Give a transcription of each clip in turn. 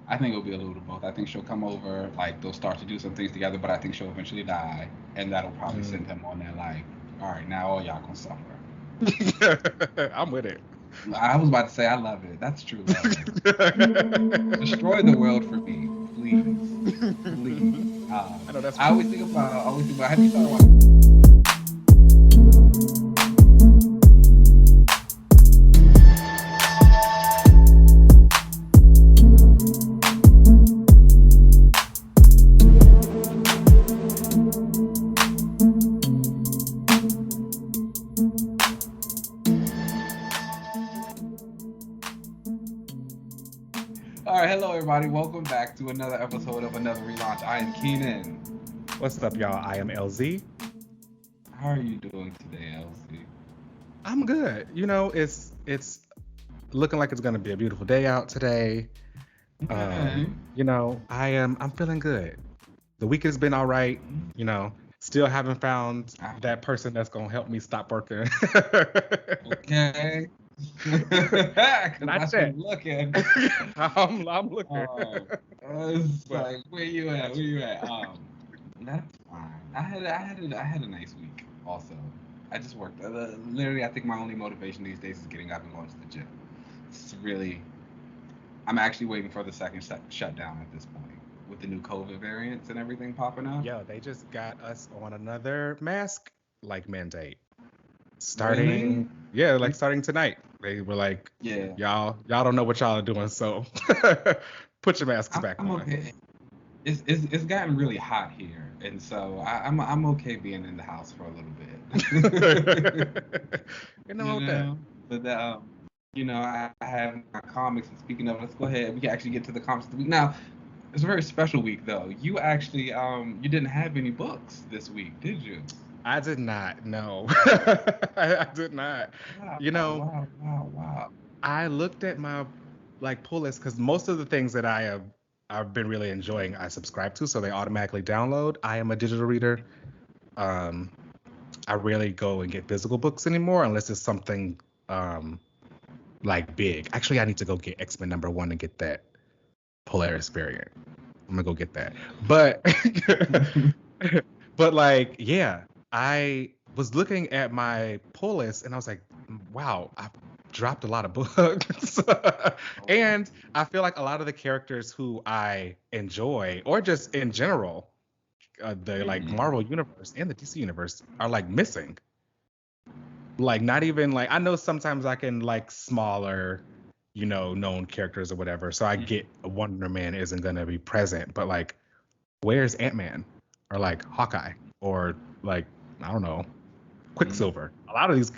I think it'll be a little of both. I think she'll come over, like they'll start to do some things together, but I think she'll eventually die, and that'll probably Mm. send him on that like, all right, now all y'all gonna suffer. I'm with it. I was about to say I love it. That's true love. Destroy the world for me, please, please. I know that's I right. always think about. Have you started watching? All right, hello everybody. Welcome back to another episode of another relaunch. I am Keenan. What's up, y'all? I am LZ. How are you doing today, LZ? I'm good. It's looking like it's gonna be a beautiful day out today. Okay. I'm feeling good. The week has been all right. Still haven't found Ah, that person that's gonna help me stop working. okay. Because Not that's what yet. I'm looking. I'm looking. Um, it's But like, where you at? not Where yet. you at? That's fine. I had a nice week. Also, I just worked. Literally, I think my only motivation these days is getting up and going to the gym. It's really, I'm actually waiting for the second shutdown at this point with the new COVID variants and everything popping up. Yo, they just got us on another mask like mandate. Really? Starting tonight. They were like, Yeah. y'all don't know what y'all are doing, so put your masks back I'm on. okay. It's gotten really hot here, and so I'm okay being in the house for a little bit. You know You with that. know, but I have my comics. And speaking of, let's go ahead. We can actually get to the comics of the week now. It's a very special week, though. You actually you didn't have any books this week, did you? I did not. No, I did not. Wow, You know, wow, wow, wow. I looked at my like pull list because most of the things that I've been really enjoying, I subscribe to, so they automatically download. I am a digital reader. Um, I rarely go and get physical books anymore unless it's something um like big. Actually, I need to go get X-Men #1 and get that Polaris variant. I'm gonna go get that. But but like, yeah, I was looking at my pull list and I was like, wow, I've dropped a lot of books. And I feel like a lot of the characters who I enjoy, or just in general, the like Mhm. Marvel universe and the DC universe are like missing. Like not even like I know sometimes I can like smaller, known characters or whatever. So I get Wonder Man isn't gonna be present, but like where's Ant-Man or like Hawkeye or like I don't know, Mhm. Quicksilver. A lot of these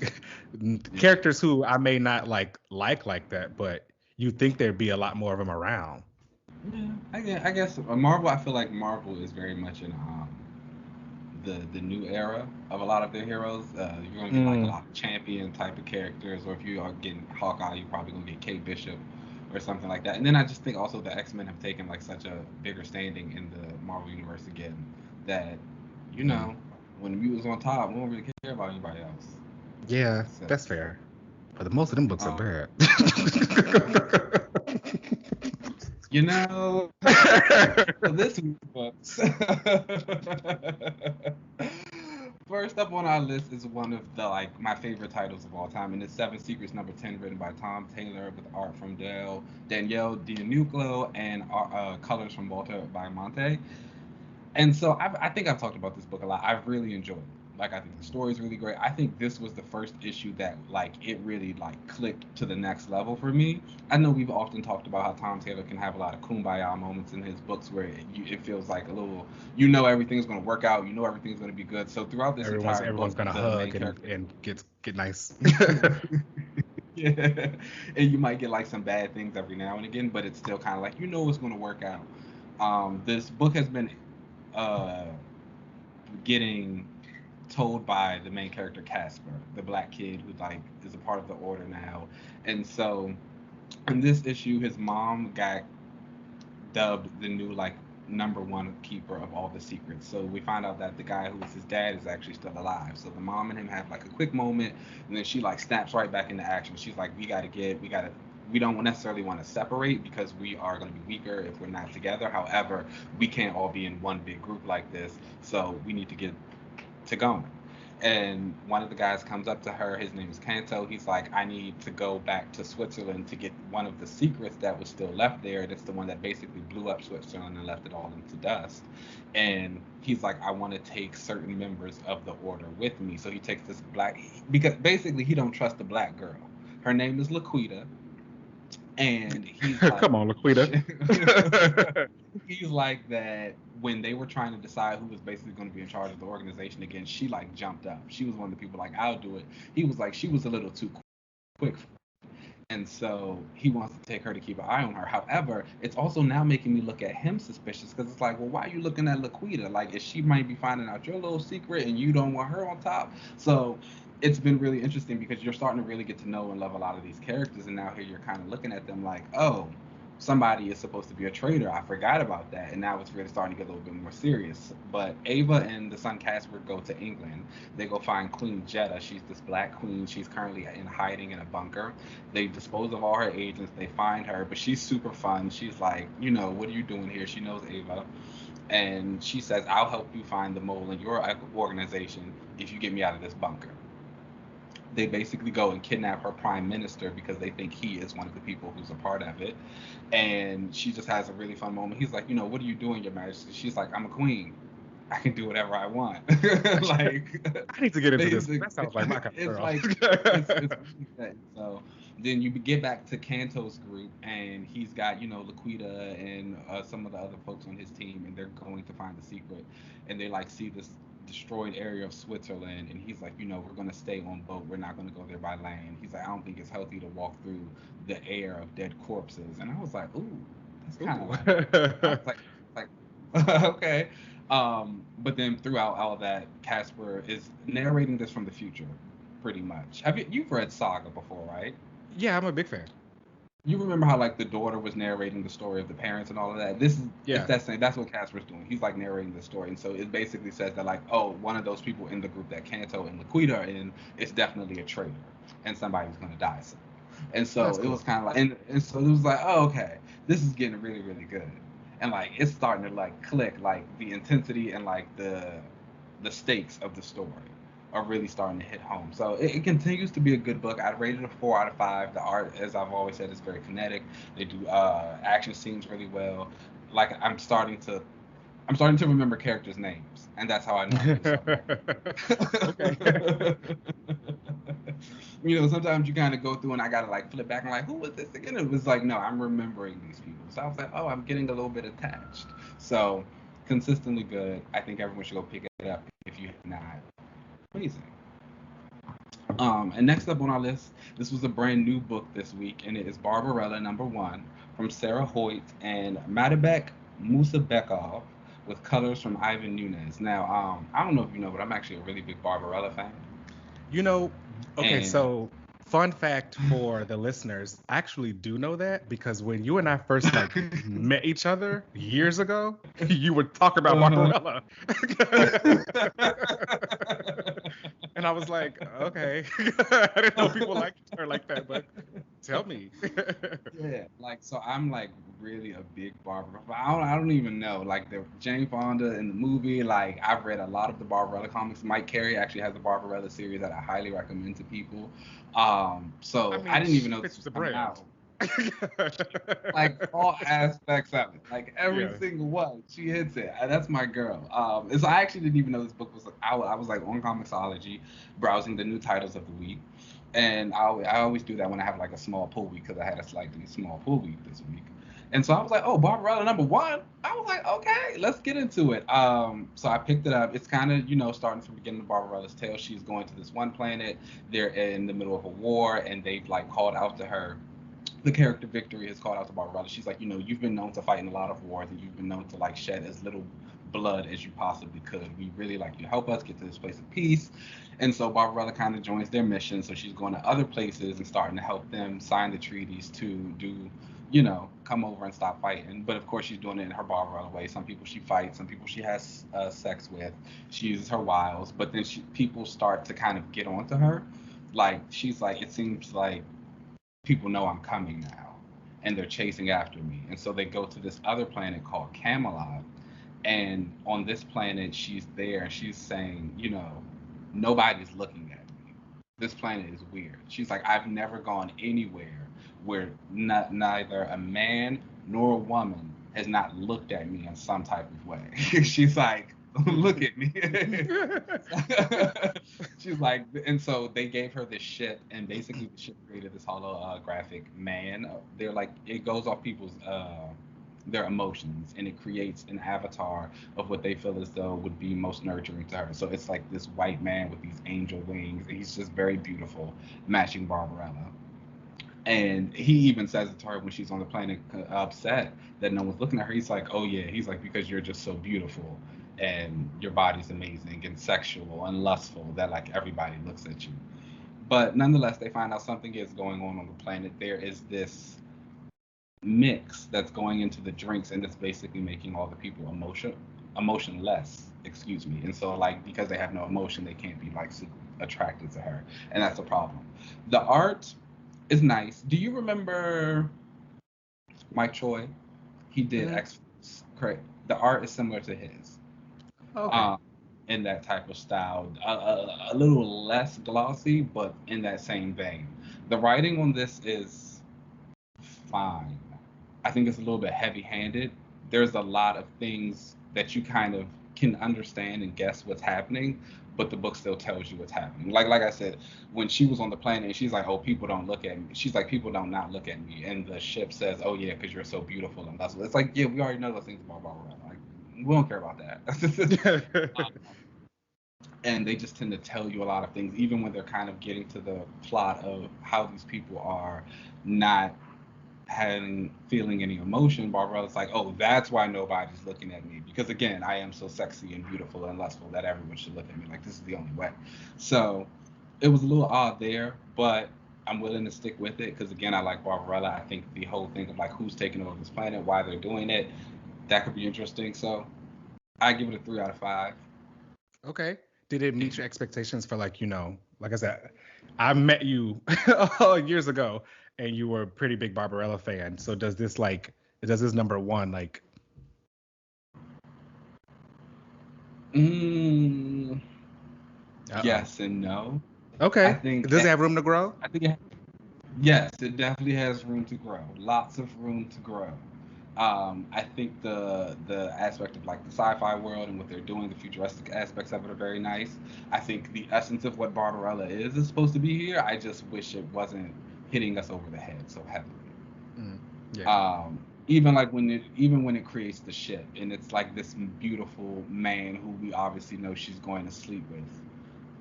Yeah. characters who I may not like that, but you think there'd be a lot more of them around. Yeah, I guess Marvel. I feel like Marvel is very much in the new era of a lot of their heroes. You're gonna get like a Mm, lot of champion type of characters, or if you are getting Hawkeye, you're probably gonna get Kate Bishop or something like that. And then I just think also the X Men have taken like such a bigger standing in the Marvel universe again that you mm. know when the mutants on top, we don't really care about anybody else. Yeah, So that's fair. But most of them books are um, bad. you know, so this week's books. First up on our list is one of the like my favorite titles of all time, and it's Seven Secrets #10, written by Tom Taylor with art from Danielle Dianuclo and colors from Walter by Monte. And so I think I've talked about this book a lot. I've really enjoyed it. Like I think the story is really great. I think this was the first issue that like it really like clicked to the next level for me. I know we've often talked about how Tom Taylor can have a lot of kumbaya moments in his books where it feels like a little, everything's going to work out, everything's going to be good. So throughout this everyone's entire everyone's book, gonna the main hug character, and get nice. yeah, and you might get like some bad things every now and again, but it's still kind of like it's going to work out. This book has been uh, getting told by the main character Casper, the black kid who like is a part of the order now. And so in this issue, his mom got dubbed the new like #1 keeper of all the secrets. So we find out that the guy who was his dad is actually still alive. So the mom and him have like a quick moment, and then she like snaps right back into action. She's like, we gotta we don't necessarily want to separate because we are going to be weaker if we're not together. However, we can't all be in one big group like this, so we need to get to going. And one of the guys comes up to her. His name is Kanto. He's like, I need to go back to Switzerland to get one of the secrets that was still left there. That's the one that basically blew up Switzerland and left it all into dust. And he's like, I want to take certain members of the order with me. So he takes this black, because basically he don't trust the black girl. Her name is Laquita, and he's like, Come on, Laquita. he's like that when they were trying to decide who was basically going to be in charge of the organization again, she like jumped up. She was one of the people like, I'll do it. He was like, she was a little too quick. And so he wants to take her to keep an eye on her. However, it's also now making me look at him suspicious because it's like, well, why are you looking at Laquita? Like, if she might be finding out your little secret and you don't want her on top. So it's been really interesting because you're starting to really get to know and love a lot of these characters. And now here you're kind of looking at them like, oh, somebody is supposed to be a traitor. I forgot about that. And now it's really starting to get a little bit more serious. But Ava and the son Casper go to England. They go find Queen Jetta. She's this black queen. She's currently in hiding in a bunker. They dispose of all her agents. They find her, but she's super fun. She's like, what are you doing here? She knows Ava. And she says, I'll help you find the mole in your organization if you get me out of this bunker. They basically go and kidnap her prime minister because they think he is one of the people who's a part of it. And she just has a really fun moment. He's like, what are you doing, Your Majesty? She's like, I'm a queen. I can do whatever I want. Like, I need to get into this. That sounds like my kind of girl. It's so then you get back to Kanto's group, and he's got, Laquita and some of the other folks on his team, and they're going to find the secret. And they like see this destroyed area of Switzerland, and he's like, we're going to stay on boat. We're not going to go there by land. He's like, I don't think it's healthy to walk through the air of dead corpses. And I was like, ooh, that's kind of like okay. But then throughout all of that, Casper is narrating this from the future, pretty much. You've read Saga before, right? Yeah, I'm a big fan. You remember how like the daughter was narrating the story of the parents and all of that? This is that's what Casper's doing. He's like narrating the story, and so it basically says that like, oh, one of those people in the group that Kanto and Laquita are in is definitely a traitor, and somebody's gonna die soon. And so it was kind of like, and so it was like, oh, okay, this is getting really, really good, and like it's starting to like click, like the intensity and like the stakes of the story are really starting to hit home. So it continues to be a good book. I'd rate it a 4 out of 5. The art, as I've always said, is very kinetic. They do action scenes really well. Like I'm starting to remember characters' names, and that's how I know. Okay. Sometimes you kind of go through and I gotta like flip back and like, who was this again? It was like, no, I'm remembering these people. So I was like, oh, I'm getting a little bit attached. So consistently good. I think everyone should go pick it up if you have not. Amazing. And next up on our list, this was a brand new book this week, and it is Barbarella #1 from Sarah Hoyt and Madibek Musabekov with colors from Ivan Nunes. Now, I don't know if you know, but I'm actually a really big Barbarella fan. So fun fact for the listeners, I actually do know that because when you and I first met each other years ago, you would talk about Barbarella. And I was like, okay. I didn't know people liked her like that, but tell me. Yeah, like, so I'm like really a big Barbarella. I don't even know. Like the Jane Fonda in the movie, like I've read a lot of the Barbarella comics. Mike Carey actually has the Barbarella series that I highly recommend to people. So I didn't even know this was coming out. Like all aspects of it, like every single one, she hits it. That's my girl. So I actually didn't even know this book was. I was like on Comixology, browsing the new titles of the week, and I always do that when I have like a small pull week because I had a slightly small pull week this week. And so I was like, oh, Barbarella #1. I was like, okay, let's get into it. So I picked it up. It's kind of, starting from the beginning of Barbarella's tale. She's going to this one planet. They're in the middle of a war, and they've like called out to her. The character Victory has called out to Barbarella. She's like, you've been known to fight in a lot of wars, and you've been known to like shed as little blood as you possibly could. We really like you to help us get to this place of peace. And so Barbarella kind of joins their mission. So she's going to other places and starting to help them sign the treaties to do, come over and stop fighting. But of course, she's doing it in her Barbarella way. Some people she fights, some people she has sex with. She uses her wiles, but then people start to kind of get onto her. Like she's like, it seems like people know I'm coming now, and they're chasing after me. And so they go to this other planet called Camelot, and on this planet, she's there, and she's saying, nobody's looking at me. This planet is weird. She's like, I've never gone anywhere where neither a man nor a woman has not looked at me in some type of way. She's like, look at me. She's like, and so they gave her this ship, and basically the ship created this holographic man. They're like, it goes off people's their emotions, and it creates an avatar of what they feel as though would be most nurturing to her. So it's like this white man with these angel wings, and he's just very beautiful, matching Barbarella. And he even says it to her when she's on the planet, upset that no one's looking at her. He's like, oh yeah, he's like, because you're just so beautiful, and your body's amazing and sexual and lustful, that like everybody looks at you. But nonetheless, they find out something is going on the planet. There is this mix that's going into the drinks, and it's basically making all the people emotionless, excuse me. And so like, because they have no emotion, they can't be like super attracted to her, and that's a problem. The art is nice. Do you remember Mike Choi? He did Mhm. X. Correct. The art is similar to his, Okay. um, in that type of style. A little less glossy, but in that same vein. The writing on this is fine. I think it's a little bit heavy-handed. There's a lot of things that you kind of can understand and guess what's happening, but the book still tells you what's happening. Like I said, when she was on the planet, and she's like, "Oh, people don't look at me." She's like, "People don't not look at me," and the ship says, "Oh yeah, because you're so beautiful and that's." It's like, yeah, we already know those things about Barbarella. Like, we don't care about that. And they just tend to tell you a lot of things, even when they're kind of getting to the plot of how these people are not having feeling any emotion. Barbarella's like, oh, that's why nobody's looking at me, because again, I am so sexy and beautiful and lustful that everyone should look at me. Like, this is the only way. So it was a little odd there, but I'm willing to stick with it because again, I like Barbarella. I think the whole thing of like who's taking over this planet, why they're doing it, that could be interesting. So I give it a 3 out of 5. Okay. Did it meet your expectations for like, like I said, I met you years ago and you were a pretty big Barbarella fan. So does this number one like Mm, uh-oh. yes and no. I Okay. think Does it have room to grow? I think it, yes, it definitely has room to grow. Lots of room to grow. I think the aspect of like the sci-fi world and what they're doing, the futuristic aspects of it are very nice. I think the essence of what Barbarella is supposed to be here. I just wish it wasn't hitting us over the head so heavily. Mm, yeah. Even like even when it creates the ship, and it's like this beautiful man who we obviously know she's going to sleep with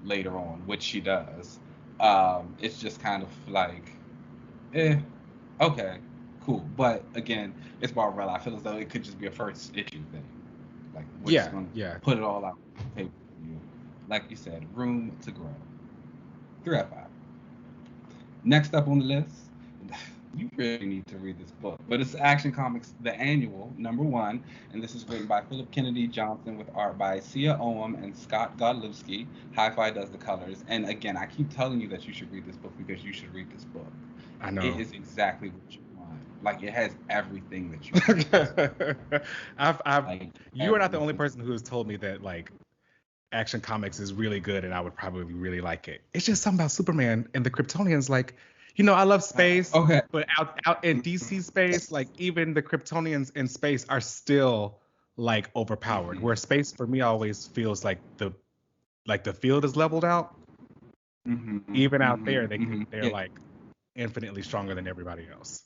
later on, which she does. It's just kind of like, eh, okay, cool. But again, it's Barbarella. I feel as though it could just be a first issue thing. Like, we're just Yeah. gonna Yeah. put it all out on the table for you. Like you said, room to grow. 3 out of 5. Next up on the list, you really need to read this book, but it's Action Comics The Annual, #1, and this is written by Philip Kennedy Johnson with art by Sia Oum and Scott Godlewski. Hi-Fi does the colors, and again, I keep telling you that you should read this book because you should read this book. I It know. is exactly what you want. Like, it has everything that you want in this book. I've Like you are not the only everything. person who has told me that like Action Comics is really good and I would probably really like it. It's just something about Superman and the Kryptonians. Like, I love space, Okay. but out in DC space, like even the Kryptonians in space are still like overpowered. Mm-hmm. Where space for me always feels like the field is leveled out. Mm-hmm. Even out Mm-hmm. there, Mm-hmm. they're Yeah. like infinitely stronger than everybody else.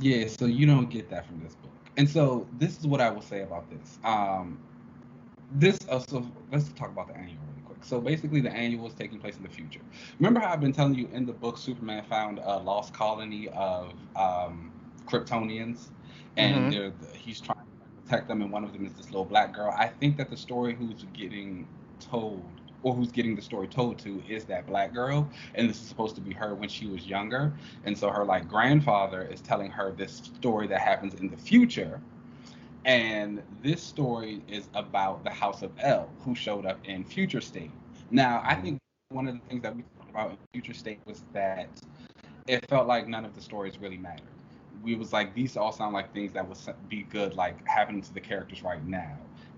Yeah. So you don't get that from this book, and so this is what I will say about this. So let's talk about the annual really quick. So basically, the annual is taking place in the future. Remember how I've been telling you in the book, Superman found a lost colony of Kryptonians, and Mm-hmm. he's trying to protect them, and one of them is this little black girl. I think that the story who's getting told, or who's getting the story told to, is that black girl, and this is supposed to be her when she was younger, and so her like grandfather is telling her this story that happens in the future, and this story is about the House of L, who showed up in Future State. Now, I Mm-hmm. think one of the things that we talked about in Future State was that it felt like none of the stories really mattered. We was like, these all sound like things that would be good, like happening to the characters right now.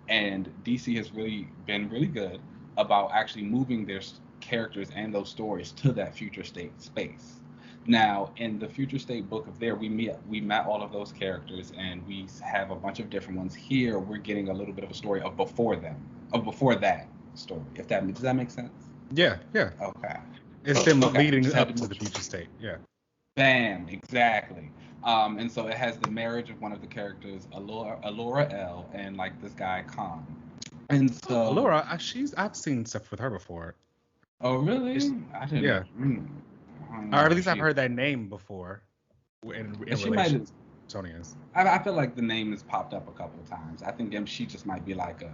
And DC has really been really good about actually moving their characters and those stories to that future state space. Now, in the future state book of there, we met all of those characters, and we have a bunch of different ones. Here, we're getting a little bit of a story of before them, of before that story. If that does that make sense? Yeah, yeah. Okay. It's them Okay. leading Just had up to to make the sure. future state. Yeah. Bam, exactly. And so it has the marriage of one of the characters, Alora L, and like this guy Khan. And Oh, so, Laura, I've seen stuff with her before. oh It's, really? I didn't. yeah, I don't or know at who least I've she is. heard that name before in She might relation have. to Tonia's. I feel like the name has popped up a couple of times. I think she just might be like a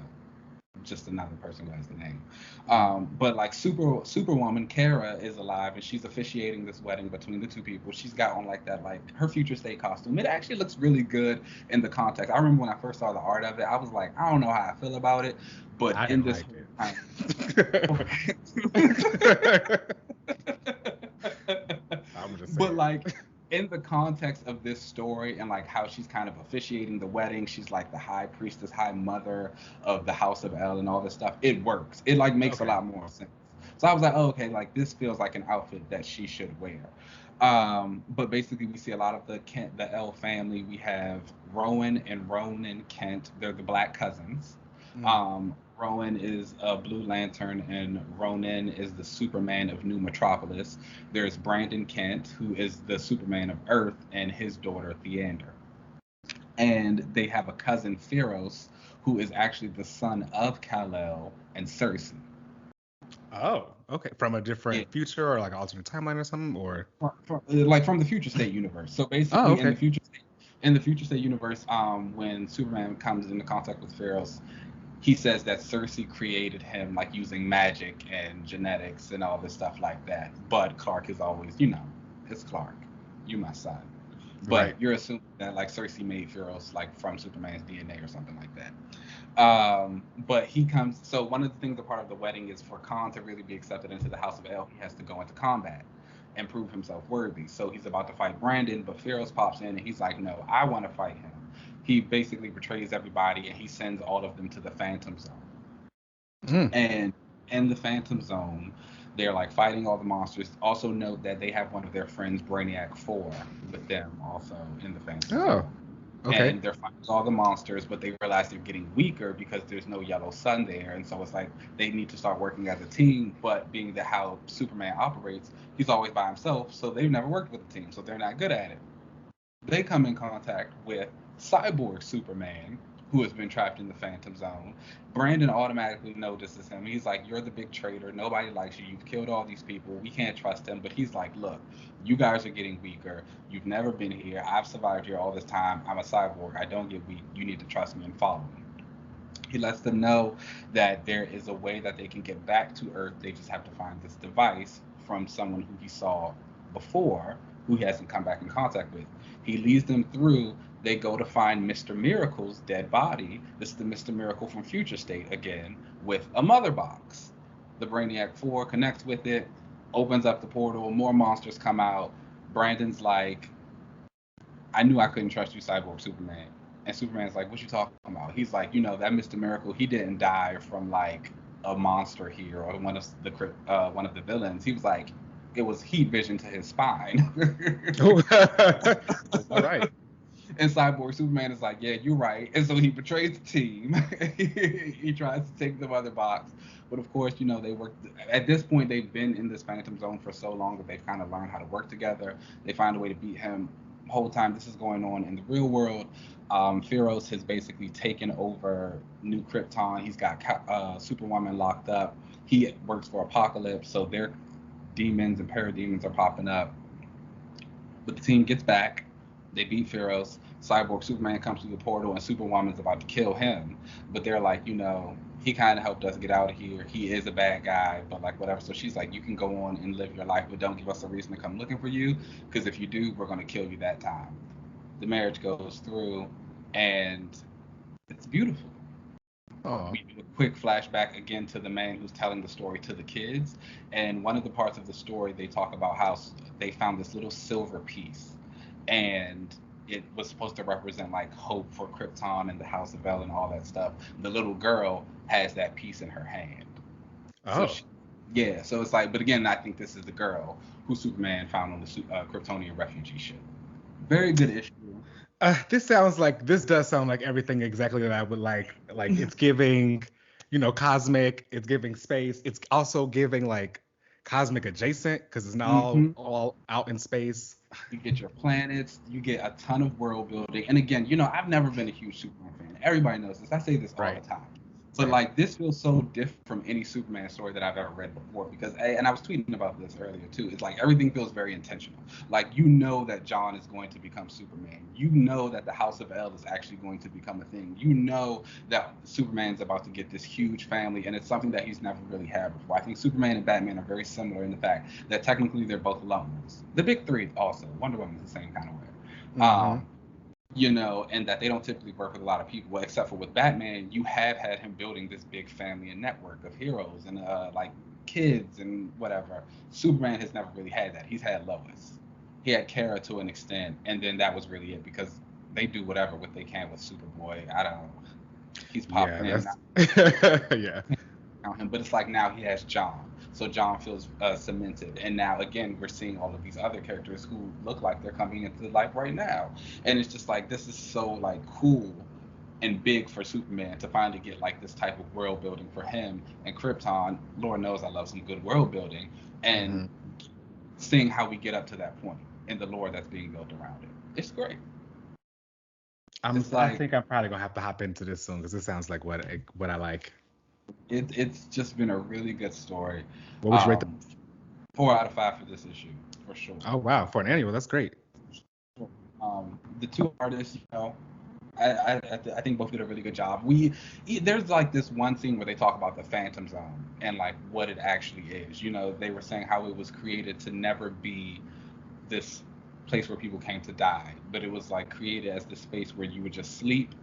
just another person who has the name. Mhm. But like Superwoman, Kara is alive and she's officiating this wedding between the two people. She's got on like that like her future state costume. It actually looks really good in the context. I remember when I first saw the art of it, I was like, I don't know how I feel about it, but I in didn't this like whole it. time. I'm just But saying. like in the context of this story and like how she's kind of officiating the wedding, she's like the high priestess, high mother of the House of El and all this stuff. It works. It like makes a Okay. lot more sense. So I was like, oh, okay, like this feels like an outfit that she should wear. But basically, we see a lot of the Kent, the L family. We have Rowan and Ronan Kent. They're the black cousins. Mm. Rowan is a Blue Lantern, and Ronan is the Superman of New Metropolis. There's Brandon Kent, who is the Superman of Earth, and his daughter Theander. And they have a cousin Pharos, who is actually the son of Kal-El and Cersei. Oh, okay. From a Yeah, different future or like alternate timeline or something, or like from the Future State universe. So oh, basically, okay. In the Future State universe, when Superman comes into contact with Pharos, he says that Cersei created him like using magic and genetics and all this stuff like that. But Clark is always, it's Clark. You my son. But Right. you're assuming that like Cersei made Pharos like from Superman's DNA or something like that. But he comes. So one of the things, a part of the wedding, is for Khan to really be accepted into the House of El. He has to go into combat and prove himself worthy. So he's about to fight Brandon, but Pharos pops in and he's like, "No, I want to fight him." He basically betrays everybody and he sends all of them to the Phantom Zone. Mm. And in the Phantom Zone, they're like fighting all the monsters. Also note that they have one of their friends, Brainiac 4, with them also in the Phantom Oh, Zone. okay. And they're fighting all the monsters, but they realize they're getting weaker because there's no yellow sun there. And so it's like they need to start working as a team. But being that how Superman operates, he's always by himself. So they've never worked with a team. So they're not good at it. They come in contact with Cyborg Superman, who has been trapped in the Phantom Zone. Brandon automatically notices him. He's like, "You're the big traitor. Nobody likes you. You've killed all these people. We can't trust him." But he's like, "Look, you guys are getting weaker. You've never been here. I've survived here all this time. I'm a cyborg. I don't get weak. You need to trust me and follow me." He lets them know that there is a way that they can get back to Earth. They just have to find this device from someone who he saw before, who he hasn't come back in contact with. He leads them through. They go to find Mr. Miracle's dead body. This is the Mr. Miracle from Future State again, with a mother box. The Brainiac 4 connects with it, opens up the portal, more monsters come out. Brandon's like, "I knew I couldn't trust you, Cyborg Superman." And Superman's like, "What you talking about?" He's like, that Mr. Miracle, he didn't die from like a monster here or one of the villains. He was like, it was heat vision to his spine. All right. And Cyborg Superman is like, "Yeah, you're right." And so he betrays the team. He tries to take the mother box. But of course, they work. At this point, they've been in this Phantom Zone for so long that they've kind of learned how to work together. They find a way to beat him. The whole time this is going on in the real world, Pharos has basically taken over New Krypton. He's got Superwoman locked up. He works for Apocalypse, so their demons and parademons are popping up. But the team gets back. They beat Pharos. Cyborg Superman comes through the portal, and Superwoman's about to kill him. But they're like, he kind of helped us get out of here. He is a bad guy, but like whatever. So she's like, "You can go on and live your life, but don't give us a reason to come looking for you, because if you do, we're gonna kill you that time." The marriage goes through, and it's beautiful. Oh, quick flashback again to the man who's telling the story to the kids. And one of the parts of the story, they talk about how they found this little silver piece, and it was supposed to represent like hope for Krypton and the House of El and all that stuff. The little girl has that piece in her hand. So Oh. yeah, so it's like, but again, I think this is the girl who Superman found on the Kryptonian refugee ship. Very good issue. This does sound like everything exactly that I would like. Like it's giving, cosmic, it's giving space. It's also giving like cosmic adjacent because it's not all Hmm. all out in space. You get your planets, you get a ton of world building. And again, I've never been a huge Superman fan. Everybody knows this. I say this all the Right. time. But Right. like this feels so different from any Superman story that I've ever read before because and I was tweeting about this earlier too. It's like everything feels very intentional. Like that John is going to become Superman. You know that the House of El is actually going to become a thing. You know that Superman's about to get this huge family and it's something that he's never really had before. I think Superman and Batman are very similar in the fact that technically they're both lones. The big three also. Wonder Woman's the same kind of way. Mm-hmm. And that they don't typically work with a lot of people, except for with Batman, you have had him building this big family and network of heroes and like kids and whatever. Superman has never really had that. He's had Lois, he had Kara to an extent, and then that was really it because they do whatever what they can with Superboy. I don't know. He's Yeah, popping in. that's yeah. Count him, but it's like now he has John, so John feels cemented, and now again we're seeing all of these other characters who look like they're coming into life right now, and it's just like this is so like cool and big for Superman to finally get like this type of world building for him and Krypton. Lord knows I love some good world building, and Mm-hmm. seeing how we get up to that point and the lore that's being built around it. It's great. It's I like think I'm probably gonna have to hop into this soon because it sounds like what I like. it's just been a really good story. What would you rate the? Um, 4 out of 5 for this issue for sure. Oh wow, for an annual, that's great. The two artists, I think both did a really good job. There's like this one scene where they talk about the Phantom Zone and like what it actually is. They were saying how it was created to never be this place where people came to die, but it was like created as this space where you would just sleep,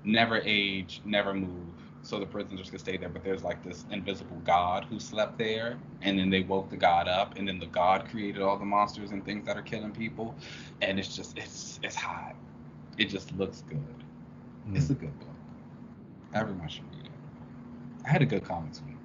never age, never move. So the prisoners could stay there, but there's like this invisible god who slept there, and then they woke the god up, and then the god created all the monsters and things that are killing people, and it's hot. It just looks good. It's Mm. a good book. Everyone should read it. I had a good comics week.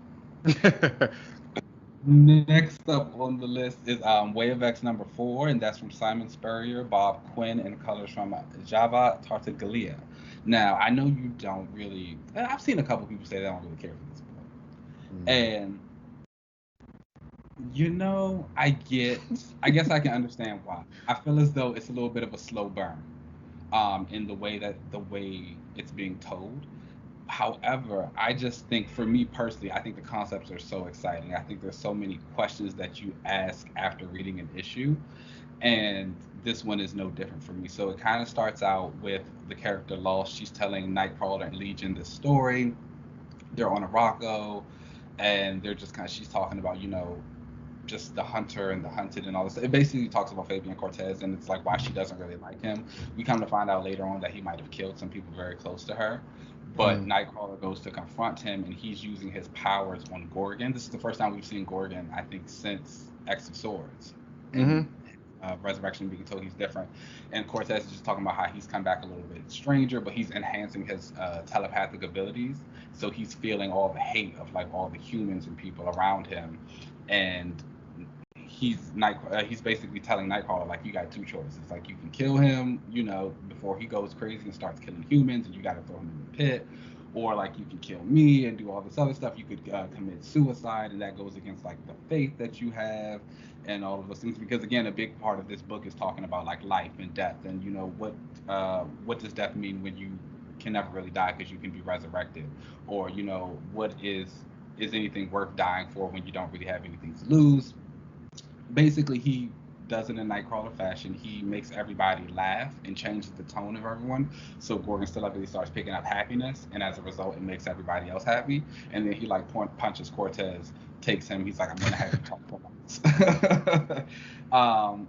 Next up on the list is Way of X #4, and that's from Simon Spurrier, Bob Quinn, and colors from Java Tartaglia. Now, I know you don't really. I've seen a couple people say they don't really care for this book, Mm. and I guess I can understand why. I feel as though it's a little bit of a slow burn, in the way it's being told. However, I just think for me personally, I think the concepts are so exciting. I think there's so many questions that you ask after reading an issue, and this one is no different for me. So it kind of starts out with the character Lost. She's telling Nightcrawler and Legion this story. They're on a Rocco, and they're just kind of she's talking about just the hunter and the hunted and all this. It basically talks about Fabian Cortez, and it's like why she doesn't really like him. We come to find out later on that he might have killed some people very close to her. But Mm. Nightcrawler goes to confront him, and he's using his powers on Gorgon. This is the first time we've seen Gorgon, I think, since X of Swords. Mm-hmm. And Resurrection being told he's different. And Cortez is just talking about how he's come back a little bit stranger, but he's enhancing his telepathic abilities. So he's feeling all the hate of like all the humans and people around him. And he's basically telling Nightcrawler like you got two choices. Like you can kill him, before he goes crazy and starts killing humans, and you got to throw him in the pit, or like you can kill me and do all this other stuff. You could commit suicide, and that goes against like the faith that you have and all of those things. Because again, a big part of this book is talking about like life and death, and what does death mean when you can never really die because you can be resurrected, or what is anything worth dying for when you don't really have anything to lose. Basically he does it in Nightcrawler fashion. He makes everybody laugh and changes the tone of everyone. So Gorgon's telepathy starts picking up happiness, and as a result, it makes everybody else happy. And then he like punches Cortez takes him. He's like, I'm gonna have you talk for once.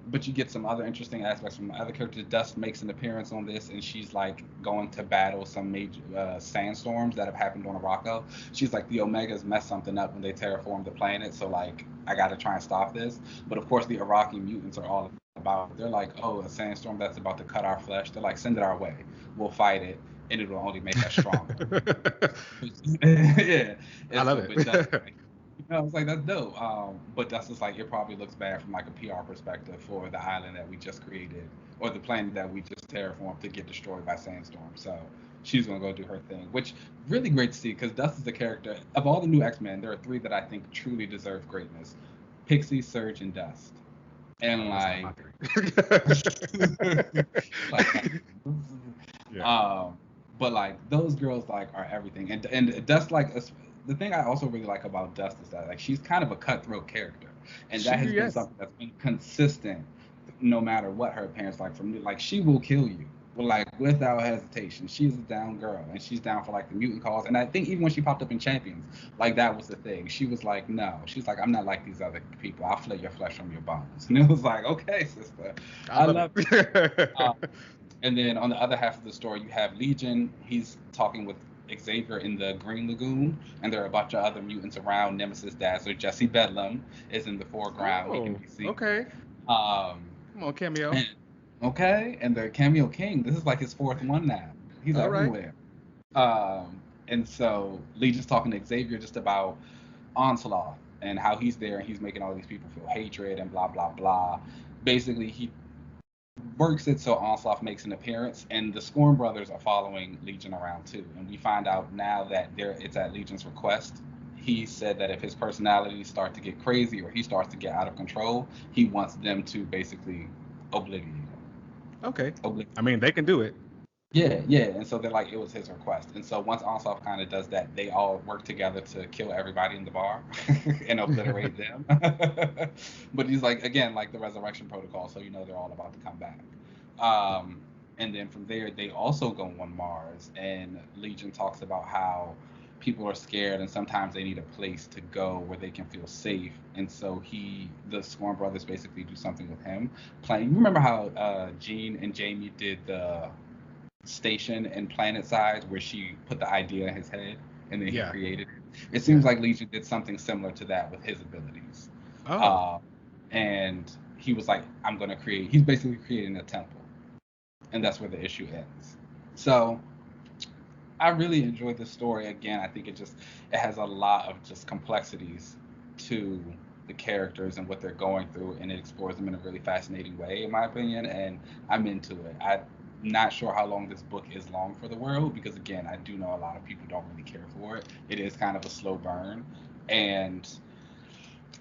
But you get some other interesting aspects from other characters. Dust makes an appearance on this, and she's like going to battle some major sandstorms that have happened on Morocco. She's like, the Omegas messed something up when they terraformed the planet, so like I got to try and stop this. But of course, the Iraqi mutants are all about it. They're like, oh, a sandstorm that's about to cut our flesh. They're like, send it our way. We'll fight it, and it will only make us stronger. Yeah, I love so, it. but Dust, like, I was like, that's dope. But that's just like, it probably looks bad from like a PR perspective for the island that we just created, or the planet that we just terraformed to get destroyed by sandstorm. So she's gonna go do her thing, which really great to see because Dust is the character of all the new X-Men. There are three that I think truly deserve greatness: Pixie, Surge, and Dust. And like, like, Yeah. but like those girls like are everything, and Dust like the thing I also really like about Dust is that like she's kind of a cutthroat character, and that has been Yes. something that's been consistent no matter what her appearance like from like she will kill you. Like without hesitation, she's a down girl, and she's down for like the mutant cause. And I think even when she popped up in Champions, like that was the thing. She was like, no, she's like, I'm not like these other people. I'll flay your flesh from your bones. And it was like, okay, sister, I love it. And then on the other half of the story, you have Legion. He's talking with Xavier in the Green Lagoon, and there are a bunch of other mutants around. Nemesis Dazzler, Jesse Bedlam is in the foreground. He can be seen. Okay. Um, Come on, cameo. Okay, and the Cameo King. This is like his fourth one now. He's All right. everywhere. And so Legion's talking to Xavier just about Onslaught and how he's there and he's making all these people feel hatred and blah blah blah. Basically, he works it so Onslaught makes an appearance, and the Scorn brothers are following Legion around too. And we find out now that it's at Legion's request. He said that if his personality starts to get crazy or he starts to get out of control, he wants them to basically obliviate him. Okay. I mean, they can do it. Yeah, yeah. And so they're like, it was his request. And so once Onslaught kind of does that, they all work together to kill everybody in the bar and obliterate them. But he's like, again, like the resurrection protocol, so you know they're all about to come back. And then from there, they also go on Mars, and Legion talks about how people are scared and sometimes they need a place to go where they can feel safe. And so the Scorn brothers basically do something with him. You remember how Jean and Jamie did the station in Planet Size where she put the idea in his head and then he created it? It seems like Legion did something similar to that with his abilities. And he was like, he's basically creating a temple. And that's where the issue ends. So I really enjoyed this story. Again, I think it has a lot of just complexities to the characters and what they're going through, and it explores them in a really fascinating way, in my opinion, and I'm into it. I'm not sure how long this book is long for the world, because again, I do know a lot of people don't really care for it. It is kind of a slow burn, and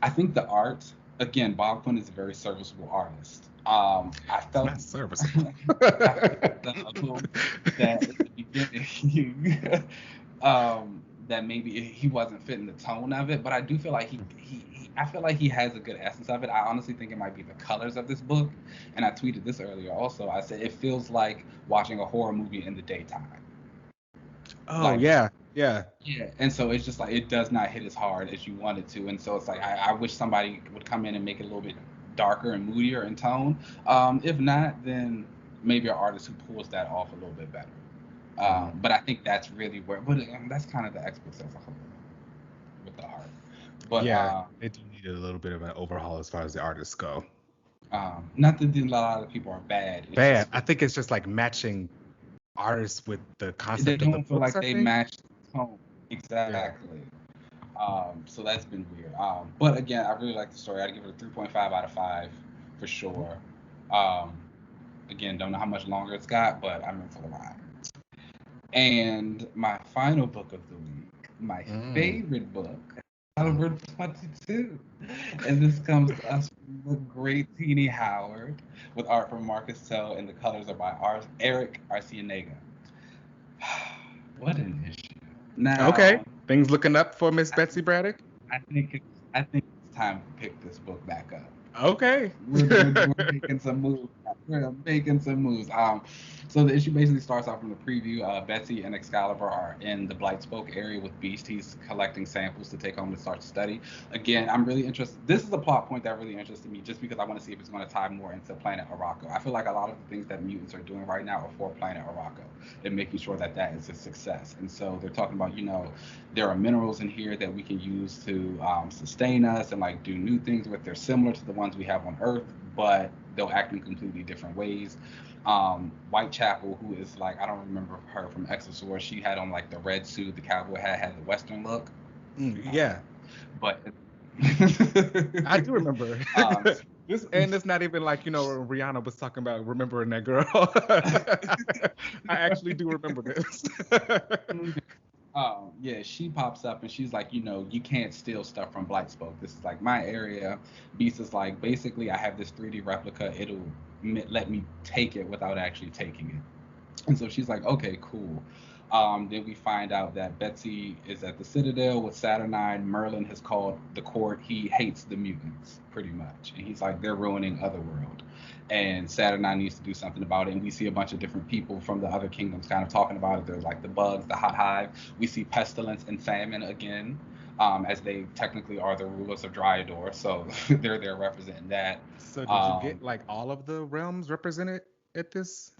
I think the art, again, Bob Quinn is a very serviceable artist. I felt not serviceable. that at the beginning, that maybe he wasn't fitting the tone of it, but I do feel like I feel like he has a good essence of it. I honestly think it might be the colors of this book, and I tweeted this earlier also. I said it feels like watching a horror movie in the daytime. Oh, like, yeah. And so it's just like it does not hit as hard as you want it to, and so it's like I wish somebody would come in and make it a little bit darker and moodier in tone. If not, then maybe an artist who pulls that off a little bit better. But I think that's really where, but that's kind of the experts as a whole with the art. But it do need a little bit of an overhaul as far as the artists go. Not that a lot of people are bad. I think it's just like matching artists with the concept they of don't the feel books, like they match the tone exactly. So that's been weird. But again, I really like the story. I'd give it a 3.5 out of 5 for sure. Again, don't know how much longer it's got, but I'm in for the ride. And my final book of the week, my favorite book, Excalibur 22. And this comes to us from the great Teenie Howard, with art from Marcus Tell, and the colors are by Eric Arcienega. What an issue. Now, okay, things looking up for Miss Betsy Braddock? I think it's time to pick this book back up. Okay. We're making some moves. We're making some moves. So the issue basically starts off from the preview. Betsy and Excalibur are in the Blightspoke area with Beast. He's collecting samples to take home to start to study. Again, I'm really interested. This is a plot point that really interested me, just because I want to see if it's going to tie more into Planet Araco. I feel like a lot of the things that mutants are doing right now are for Planet Araco and making sure that that is a success. And so they're talking about, there are minerals in here that we can use to sustain us and like do new things with. They're similar to the ones we have on Earth, but they'll act in completely different ways. Whitechapel, who is like, I don't remember her from X of Swords. She had on like the red suit, the cowboy hat, had the Western look. Yeah, But I do remember. um, And it's not even like, Rihanna was talking about remembering that girl. I actually do remember this. Yeah, she pops up and she's like, you can't steal stuff from Blightspoke. This is like my area. Beast is like, basically, I have this 3D replica. It'll let me take it without actually taking it. And so she's like, okay, cool. Then we find out that Betsy is at the Citadel with Saturnine. Merlin has called the court. He hates the mutants, pretty much. And he's like, they're ruining Otherworld. And Saturnine needs to do something about it. And we see a bunch of different people from the other kingdoms kind of talking about it. There's like the bugs, the hot hive. We see Pestilence and Famine again, as they technically are the rulers of Dryador. So they're there representing that. So did you get like all of the realms represented at this?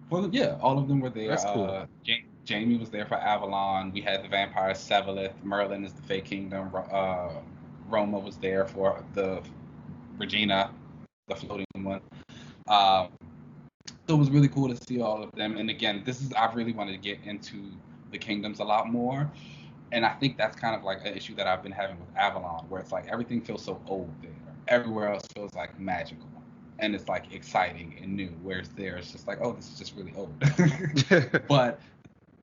Well, yeah, all of them were there. That's cool. Jamie was there for Avalon. We had the vampire Sevalith. Merlin is the Fey Kingdom. Roma was there for the Regina, the floating one. So it was really cool to see all of them. And again, I really wanted to get into the kingdoms a lot more. And I think that's kind of like an issue that I've been having with Avalon, where it's like everything feels so old there. Everywhere else feels like magical. And it's like exciting and new. Whereas there, it's just like, oh, this is just really old. But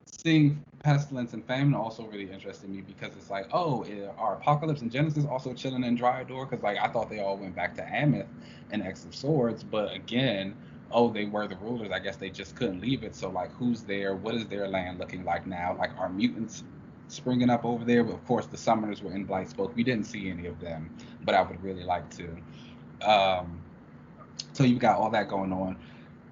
seeing Pestilence and Famine also really interested me because it's like, oh, are Apocalypse and Genesis also chilling in Dryador? Because like I thought they all went back to Ameth and X of Swords, but again, oh, they were the rulers. I guess they just couldn't leave it. So like, who's there? What is their land looking like now? Like, are mutants springing up over there? But of course, the summoners were in Blightspoke. We didn't see any of them, but I would really like to. So you've got all that going on.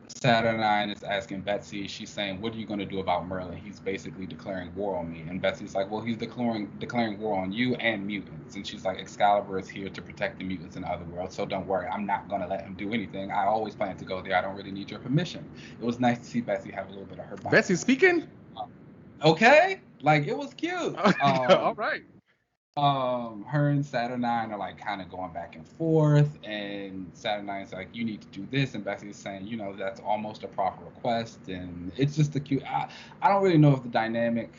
Saturnine is asking Betsy, she's saying, what are you going to do about Merlin? He's basically declaring war on me. And Betsy's like, well, he's declaring war on you and mutants. And she's like, Excalibur is here to protect the mutants in Otherworld, so don't worry, I'm not going to let him do anything. I always plan to go there. I don't really need your permission. It was nice to see Betsy have a little bit of her body. Betsy speaking? Okay. Like, it was cute. All right. Her and Saturnine are like kind of going back and forth, and Saturnine's like, you need to do this, and Betsy's saying, that's almost a proper request, and it's just a cute. I don't really know if the dynamic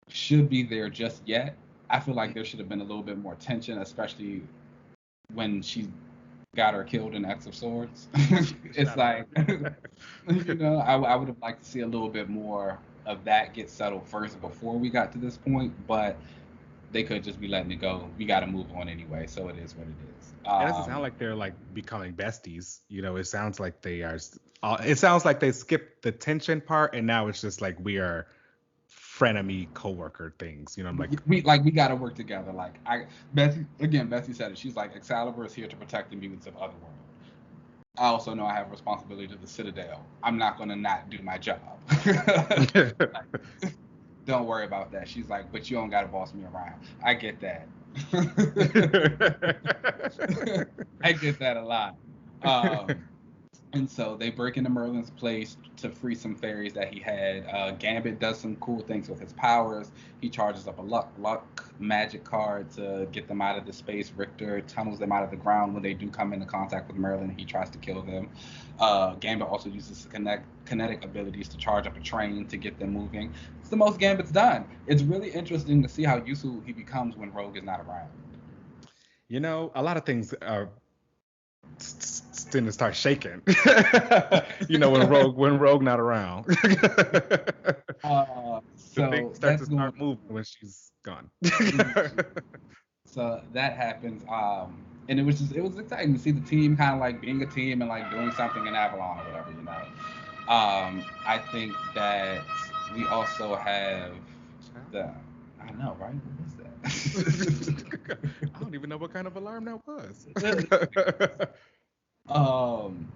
should be there just yet. I feel like there should have been a little bit more tension, especially when she got her killed in X of Swords. It's like, I would have liked to see a little bit more of that get settled first before we got to this point, but they could just be letting it go. We got to move on anyway, so it is what it is. It doesn't sound like they're like becoming besties. It sounds like they are. It sounds like they skipped the tension part, and now it's just like we are frenemy coworker things. I'm like we got to work together. Like Betsy said it. She's like, Excalibur is here to protect the mutants of Otherworld. I also know I have responsibility to the Citadel. I'm not gonna not do my job. Don't worry about that. She's like, but you don't gotta boss me around. I get that. I get that a lot. And so they break into Merlin's place to free some fairies that he had. Gambit does some cool things with his powers. He charges up a luck magic card to get them out of the space. Richter tunnels them out of the ground when they do come into contact with Merlin. He tries to kill them. Gambit also uses kinetic abilities to charge up a train to get them moving. It's the most Gambit's done. It's really interesting to see how useful he becomes when Rogue is not around. A lot of things are to start shaking. when Rogue not around. So things start moving when she's gone. So that happens. And it was exciting to see the team kind of like being a team and like doing something in Avalon or whatever, I think that we also have I know, right? What was that? I don't even know what kind of alarm that was. Um,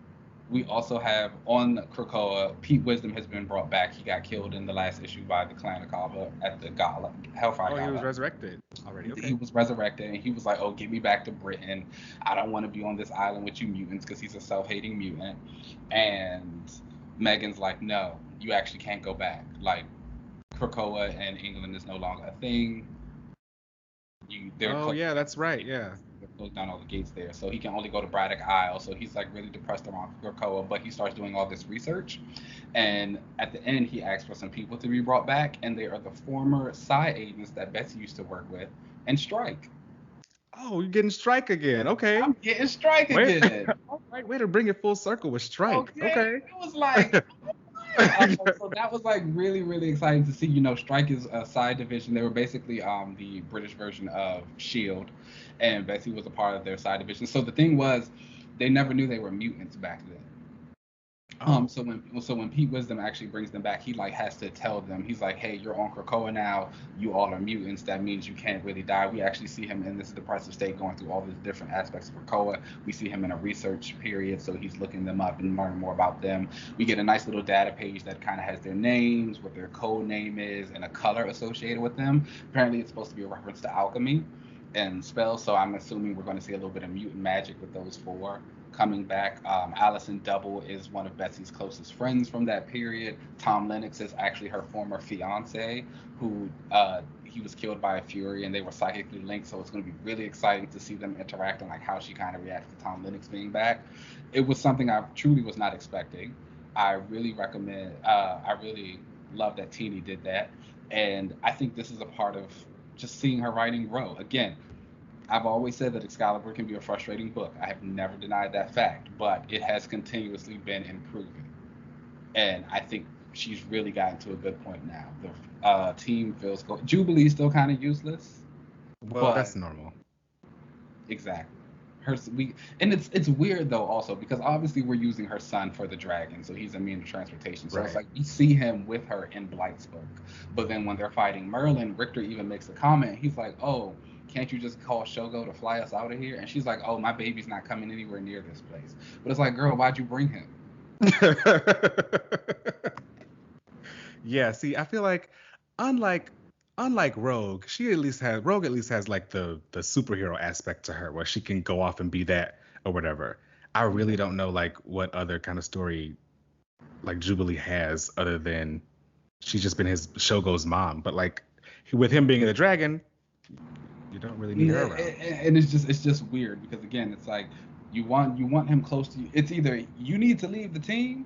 we also have on Krakoa, Pete Wisdom has been brought back. He got killed in the last issue by the Clan of Kava at the Gala, Hellfire Oh, he was Gala. resurrected already. He Okay. was resurrected, and he was like, "Oh, get me back to Britain. I don't want to be on this island with you mutants," because he's a self-hating mutant. And Megan's like, "No, you actually can't go back. Like, Krakoa and England is no longer a thing. They're Oh closing yeah, down that's right. Yeah. they're closing down all the gates there, so he can only go to Braddock Isle." So he's like really depressed around Krakoa, but he starts doing all this research, and at the end he asks for some people to be brought back, and they are the former side agents that Betsy used to work with and Strike. Oh, you're getting Strike again. Okay. I'm getting Strike Wait. again. All right. Way to bring it full circle with Strike. Okay, Okay. it was like, so that was like really really exciting to see. Strike is a side division. They were basically the British version of Shield, and Betsy was a part of their side division. So the thing was, they never knew they were mutants back then. Oh. So when Pete Wisdom actually brings them back, he like has to tell them. He's like, "Hey, you're on Krakoa now. You all are mutants. That means you can't really die." We actually see him in this depressive state, going through all the different aspects of Krakoa. We see him in a research period, so he's looking them up and learning more about them. We get a nice little data page that kind of has their names, what their code name is, and a color associated with them. Apparently, it's supposed to be a reference to alchemy and spells. So I'm assuming we're going to see a little bit of mutant magic with those four coming back. Allison Double is one of Betsy's closest friends from that period. Tom Lennox is actually her former fiance, who he was killed by a Fury, and they were psychically linked. So it's going to be really exciting to see them interact and like how she kind of reacts to Tom Lennox being back. It was something I truly was not expecting. I really recommend. I really love that Teeny did that, and I think this is a part of just seeing her writing grow. Again, I've always said that Excalibur can be a frustrating book. I have never denied that fact, but it has continuously been improving. And I think she's really gotten to a good point now. The team feels good. Jubilee's still kind of useless, Well, but that's normal. exactly. And it's weird though also because obviously we're using her son for the dragon, so he's immune to transportation. So it's Right. like we see him with her in Blightspoke, but then when they're fighting Merlin, Richter even makes a comment. He's like, "Oh, can't you just call Shogo to fly us out of here?" And she's like, "Oh, my baby's not coming anywhere near this place." But it's like, girl, why'd you bring him? Yeah, see, I feel like unlike unlike Rogue at least has like the superhero aspect to her where she can go off and be that or whatever. I really Yeah. don't know like what other kind of story like Jubilee has other than she's just been his Shogo's mom. But like with him being the dragon, you don't really need her around. And it's just weird because again, it's like you want him close to you. It's either you need to leave the team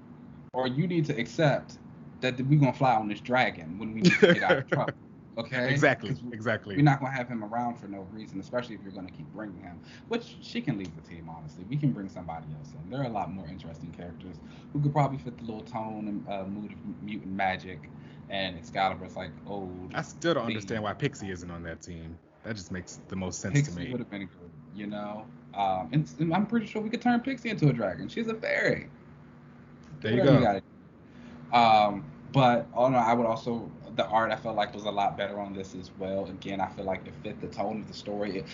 or you need to accept that we're gonna fly on this dragon when we need to get out of trouble. Okay? Exactly, Because exactly. we're not gonna have him around for no reason, especially if you're gonna keep bringing him. Which she can leave the team, honestly. We can bring somebody else in. There are a lot more interesting characters who could probably fit the little tone and mood of mutant magic. And Excalibur's like old, I still don't theme. understand why Pixie isn't on that team. That just makes the most sense to Pixie me. would have been good. And I'm pretty sure we could turn Pixie into a dragon. She's a fairy. Do There you whatever you go. gotta do. But no, I would also the art I felt like was a lot better on this as well. Again, I feel like it fit the tone of the story.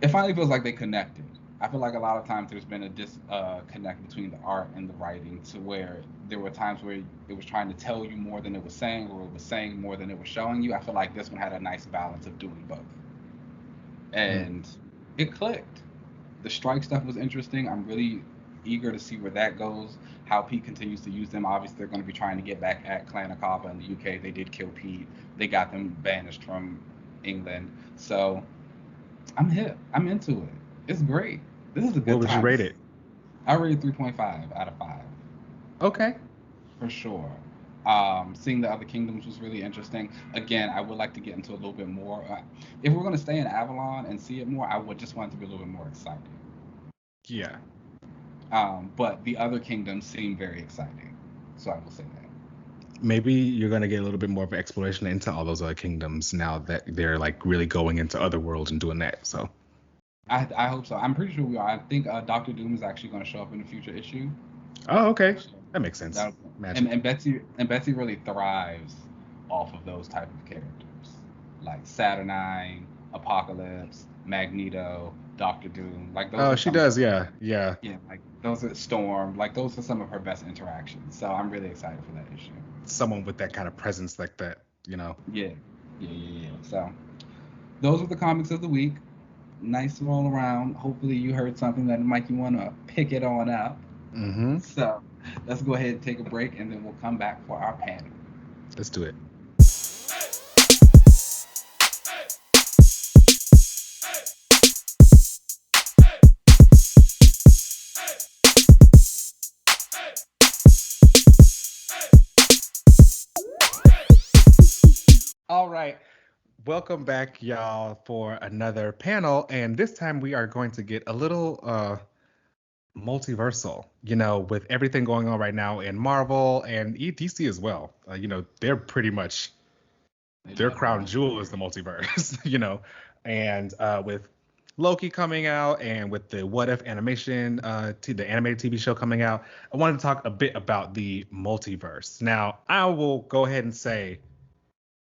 It finally feels like they connected. I feel like a lot of times there's been a disconnect between the art and the writing to where there were times where it was trying to tell you more than it was saying, or it was saying more than it was showing you. I feel like this one had a nice balance of doing both, Mm. and it clicked. The strike stuff was interesting. I'm really eager to see where that goes. How Pete continues to use them. Obviously, they're going to be trying to get back at Clan Akaba in the UK. They did kill Pete. They got them banished from England. So I'm hip. I'm into it. It's great. This is a What good would you time. rate it? I rated 3.5 out of 5 Okay. for sure. Seeing the other kingdoms was really interesting. Again, I would like to get into a little bit more. If we're going to stay in Avalon and see it more, I would just want it to be a little bit more exciting. Yeah. But the other kingdoms seem very exciting. So I will say that. Maybe you're gonna get a little bit more of an exploration into all those other kingdoms now that they're like really going into other worlds and doing that. So I hope so. I'm pretty sure we are. I think Doctor Doom is actually going to show up in a future issue. oh, okay. So That makes sense. that Magic. and Betsy really thrives off of those type of characters like Saturnine, Apocalypse, Magneto. Doctor Doom. Like those Oh, are she some of does. her, Yeah, yeah. yeah, like those are Storm. Like those are some of her best interactions. So I'm really excited for that issue. Someone with that kind of presence like that, you know. Yeah, yeah. So those are the comics of the week. Nice roll around. Hopefully you heard something that might you want to pick it on up. Mm-hmm. So let's go ahead and take a break, and then we'll come back for our panel. Let's do it. All right. Welcome back, y'all, for another panel. And this time we are going to get a little multiversal, you know, with everything going on right now in Marvel and DC as well. You know, they're pretty much their crown jewel is the multiverse, you know, and with Loki coming out and with the What If animation, the animated TV show coming out, I wanted to talk a bit about the multiverse. Now, I will go ahead and say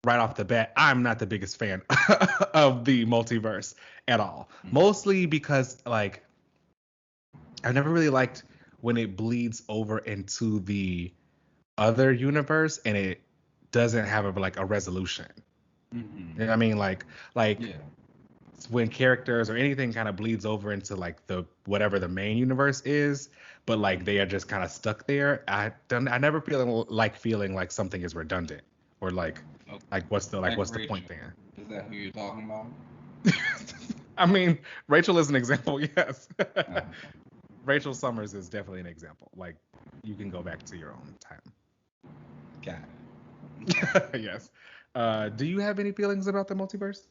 right off the bat, I'm not the biggest fan of the multiverse at all. Mostly because, like, I never really liked when it bleeds over into the other universe and it doesn't have a resolution. Mm-hmm. You know what I mean? Like Yeah. when characters or anything kind of bleeds over into like the whatever the main universe is, but like they are just kind of stuck there. I never feeling like something is redundant or like Okay. what's the Rachel. point there? Is that who you're talking about? I mean, Rachel is an example, yes. Uh, Rachel Summers is definitely an example. Like you can go back to your own time. got it. Yes. Do you have any feelings about the multiverse?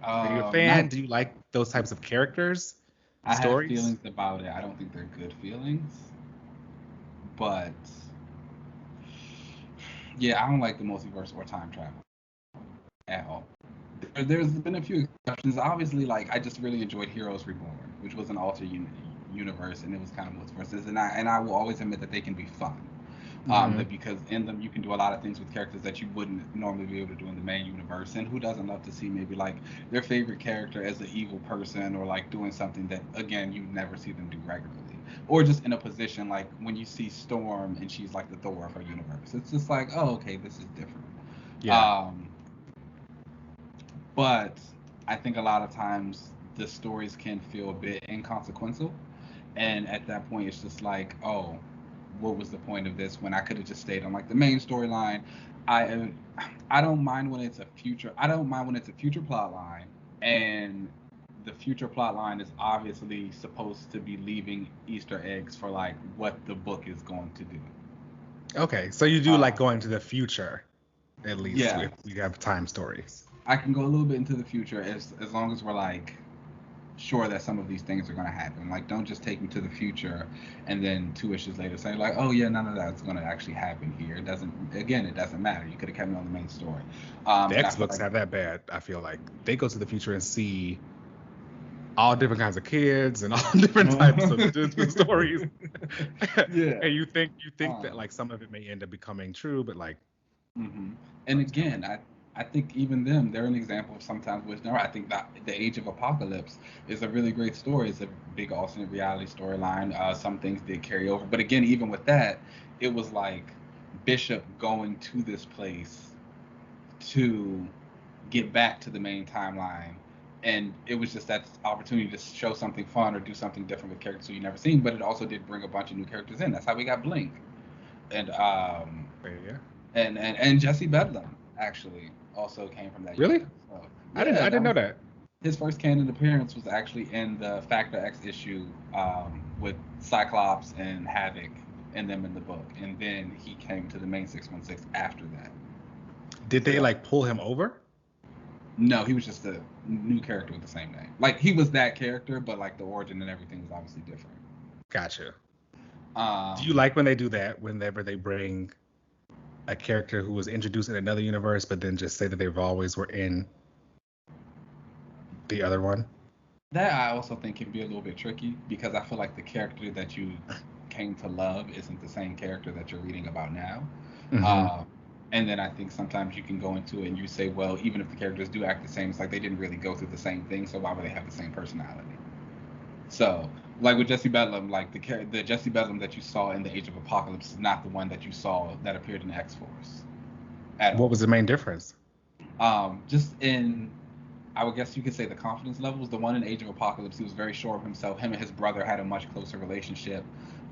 Are you a Not. fan? Do you like those types of characters, I have stories? feelings about it. I don't think they're good feelings, but yeah, I don't like the multiverse or time travel at all. There's been a few exceptions. Obviously, like I just really enjoyed Heroes Reborn, which was an universe, and it was kind of multiverses, and I will always admit that they can be fun. Mm-hmm. That because in them you can do a lot of things with characters that you wouldn't normally be able to do in the main universe. And who doesn't love to see maybe like their favorite character as an evil person or like doing something that again you never see them do regularly, or just in a position like when you see Storm and she's like the Thor of her universe. It's just like, oh, okay, this is different. Yeah. Um, but I think a lot of times the stories can feel a bit inconsequential, and at that point it's just like, oh, what was the point of this when I could have just stayed on like the main storyline? I I don't mind when it's a future. I don't mind when it's a future plot line, and the future plot line is obviously supposed to be leaving Easter eggs for like what the book is going to do. Okay, so you do like Uh, going to the future, at least yeah, if we have time stories. I can go a little bit into the future as long as we're like sure that some of these things are going to happen. Like, don't just take me to the future and then 2 issues later say like, oh yeah, none of that's going to actually happen here. It doesn't. Again, it doesn't matter. You could have kept me on the main story. The And I X feel books like have that bad. I feel like they go to the future and see all different kinds of kids and all different types of different stories. yeah. And you think that Um, like some of it may end up becoming true, but like hmm And it's kind of again, I think even them, they're an example of sometimes which no, I think that the Age of Apocalypse is a really great story. It's a big alternate reality storyline. Some things did carry over, but again, even with that, it was like Bishop going to this place to get back to the main timeline. And it was just that opportunity to show something fun or do something different with characters you've never seen. But it also did bring a bunch of new characters in. That's how we got Blink. And yeah. and Jesse Bedlam actually also came from that Really? universe. So I yeah, that didn't know was that. his first canon appearance was actually in the Factor X issue with Cyclops and Havoc and them in the book, and then he came to the main 616 after that. Did they So like pull him over? no, he was just a new character with the same name. Like he was that character, but like the origin and everything was obviously different. Gotcha. Do you Um, like when they do that whenever they bring a character who was introduced in another universe, but then just say that they've always were in the other one? that I also think can be a little bit tricky because I feel like the character that you came to love isn't the same character that you're reading about now. Mm-hmm. Uh, And then I think sometimes you can go into it and you say, well, even if the characters do act the same, it's like they didn't really go through the same thing, so why would they have the same personality? So, like with Jesse Bedlam, like the Jesse Bedlam that you saw in the Age of Apocalypse is not the one that you saw that appeared in X Force at What all. was the main difference? Just in, I would guess you could say the confidence levels. The one in Age of Apocalypse, he was very sure of himself. Him and his brother had a much closer relationship.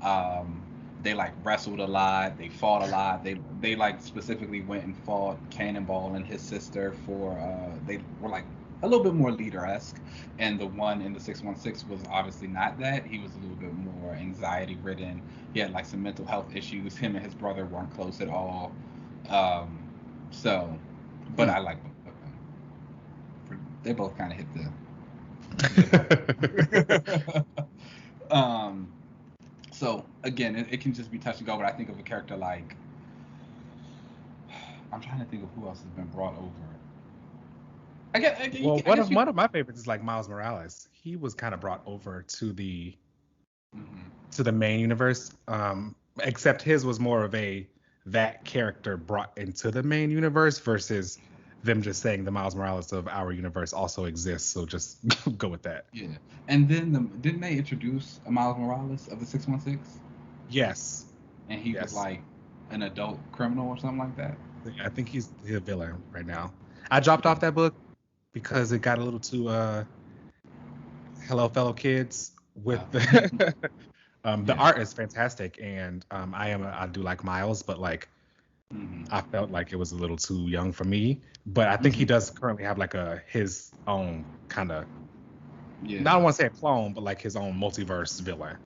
Um, they like wrestled a lot. They fought a lot. They like specifically went and fought Cannonball and his sister for. They were like a little bit more leader-esque. And the one in the 616 was obviously not that. He was a little bit more anxiety ridden. He had like some mental health issues. Him and his brother weren't close at all. Um, so, but Hmm. I like both of them. They both kind of hit the. um, so again, it can just be touch and go. But I think of a character like I'm trying to think of who else has been brought over. Well, I one guess of you. one of my favorites is like Miles Morales. He was kind of brought over Mhm. to the main universe. Except his was more of a that character brought into the main universe versus them just saying the Miles Morales of our universe also exists. So just go with that. Yeah, and then didn't they introduce a Miles Morales of the 616? Yes. And he was Yes. like an adult criminal or something like that. I think he's the villain right now. I dropped Yeah. off that book because it got a little too hello fellow kids with Uh, the the yeah. art is fantastic and I do like Miles, but like Hmm. I felt like it was a little too young for me. But I think he Hmm. does currently have like a his own kind of, I Yeah. don't want to say a clone, but like his own multiverse villain.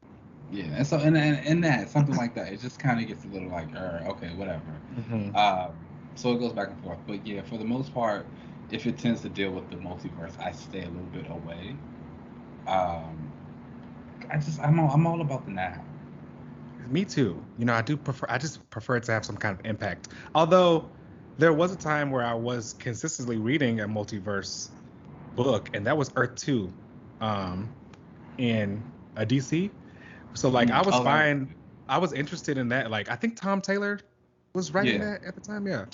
Yeah. And so and that something like that, it just kind of gets a little like, okay, whatever. Hmm. Um, so it goes back and forth. But yeah, for the most part, if it tends to deal with the multiverse, I stay a little bit away. Um, I'm all about the now. Me too. I just prefer it to have some kind of impact. Although there was a time where I was consistently reading a multiverse book, and that was Earth 2 um in a DC. So like I was Oh, that was fine. I was interested in that. Like I think Tom Taylor was writing yeah. that at the time. Yeah.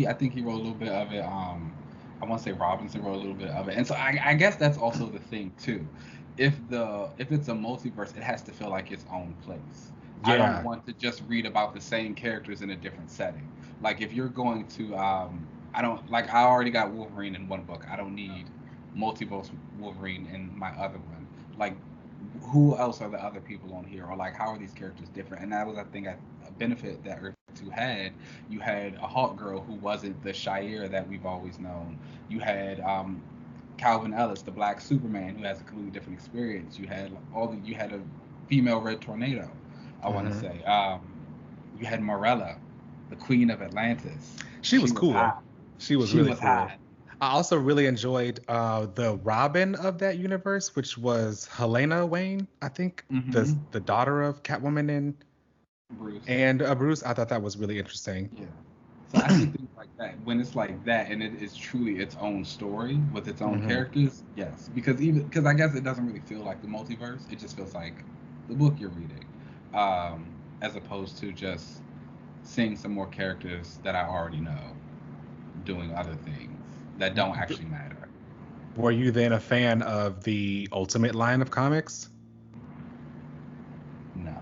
I think he wrote a little bit of it. I want to say Robinson wrote a little bit of it, and so I guess that's also the thing too. If it's a multiverse, it has to feel like its own place. I don't Yeah. want to just read about the same characters in a different setting. Like if you're going to, I don't like. I already got Wolverine in one book. I don't need multiverse Wolverine in my other one. Like who else are the other people on here, or like how are these characters different? And that was, I think, a benefit that Earth 2 had. You had a Hawk Girl who wasn't the Shire that we've always known. You had Calvin Ellis, the Black Superman, who has a completely different experience. You had a female Red Tornado, I want to Hmm. say. You had Morella, the Queen of Atlantis. She She was was cool. hot. She was She really was cool. hot. I also really enjoyed the Robin of that universe, which was Helena Wayne, I think, Mm-hmm. the daughter of Catwoman Bruce. and Bruce. I thought that was really interesting. Yeah. So I think things like that, when it's like that and it is truly its own story with its own Hmm. characters, yes. Because I guess it doesn't really feel like the multiverse. It just feels like the book you're reading, um, as opposed to just seeing some more characters that I already know doing other things that don't actually matter. Were you then a fan of the Ultimate line of comics? No,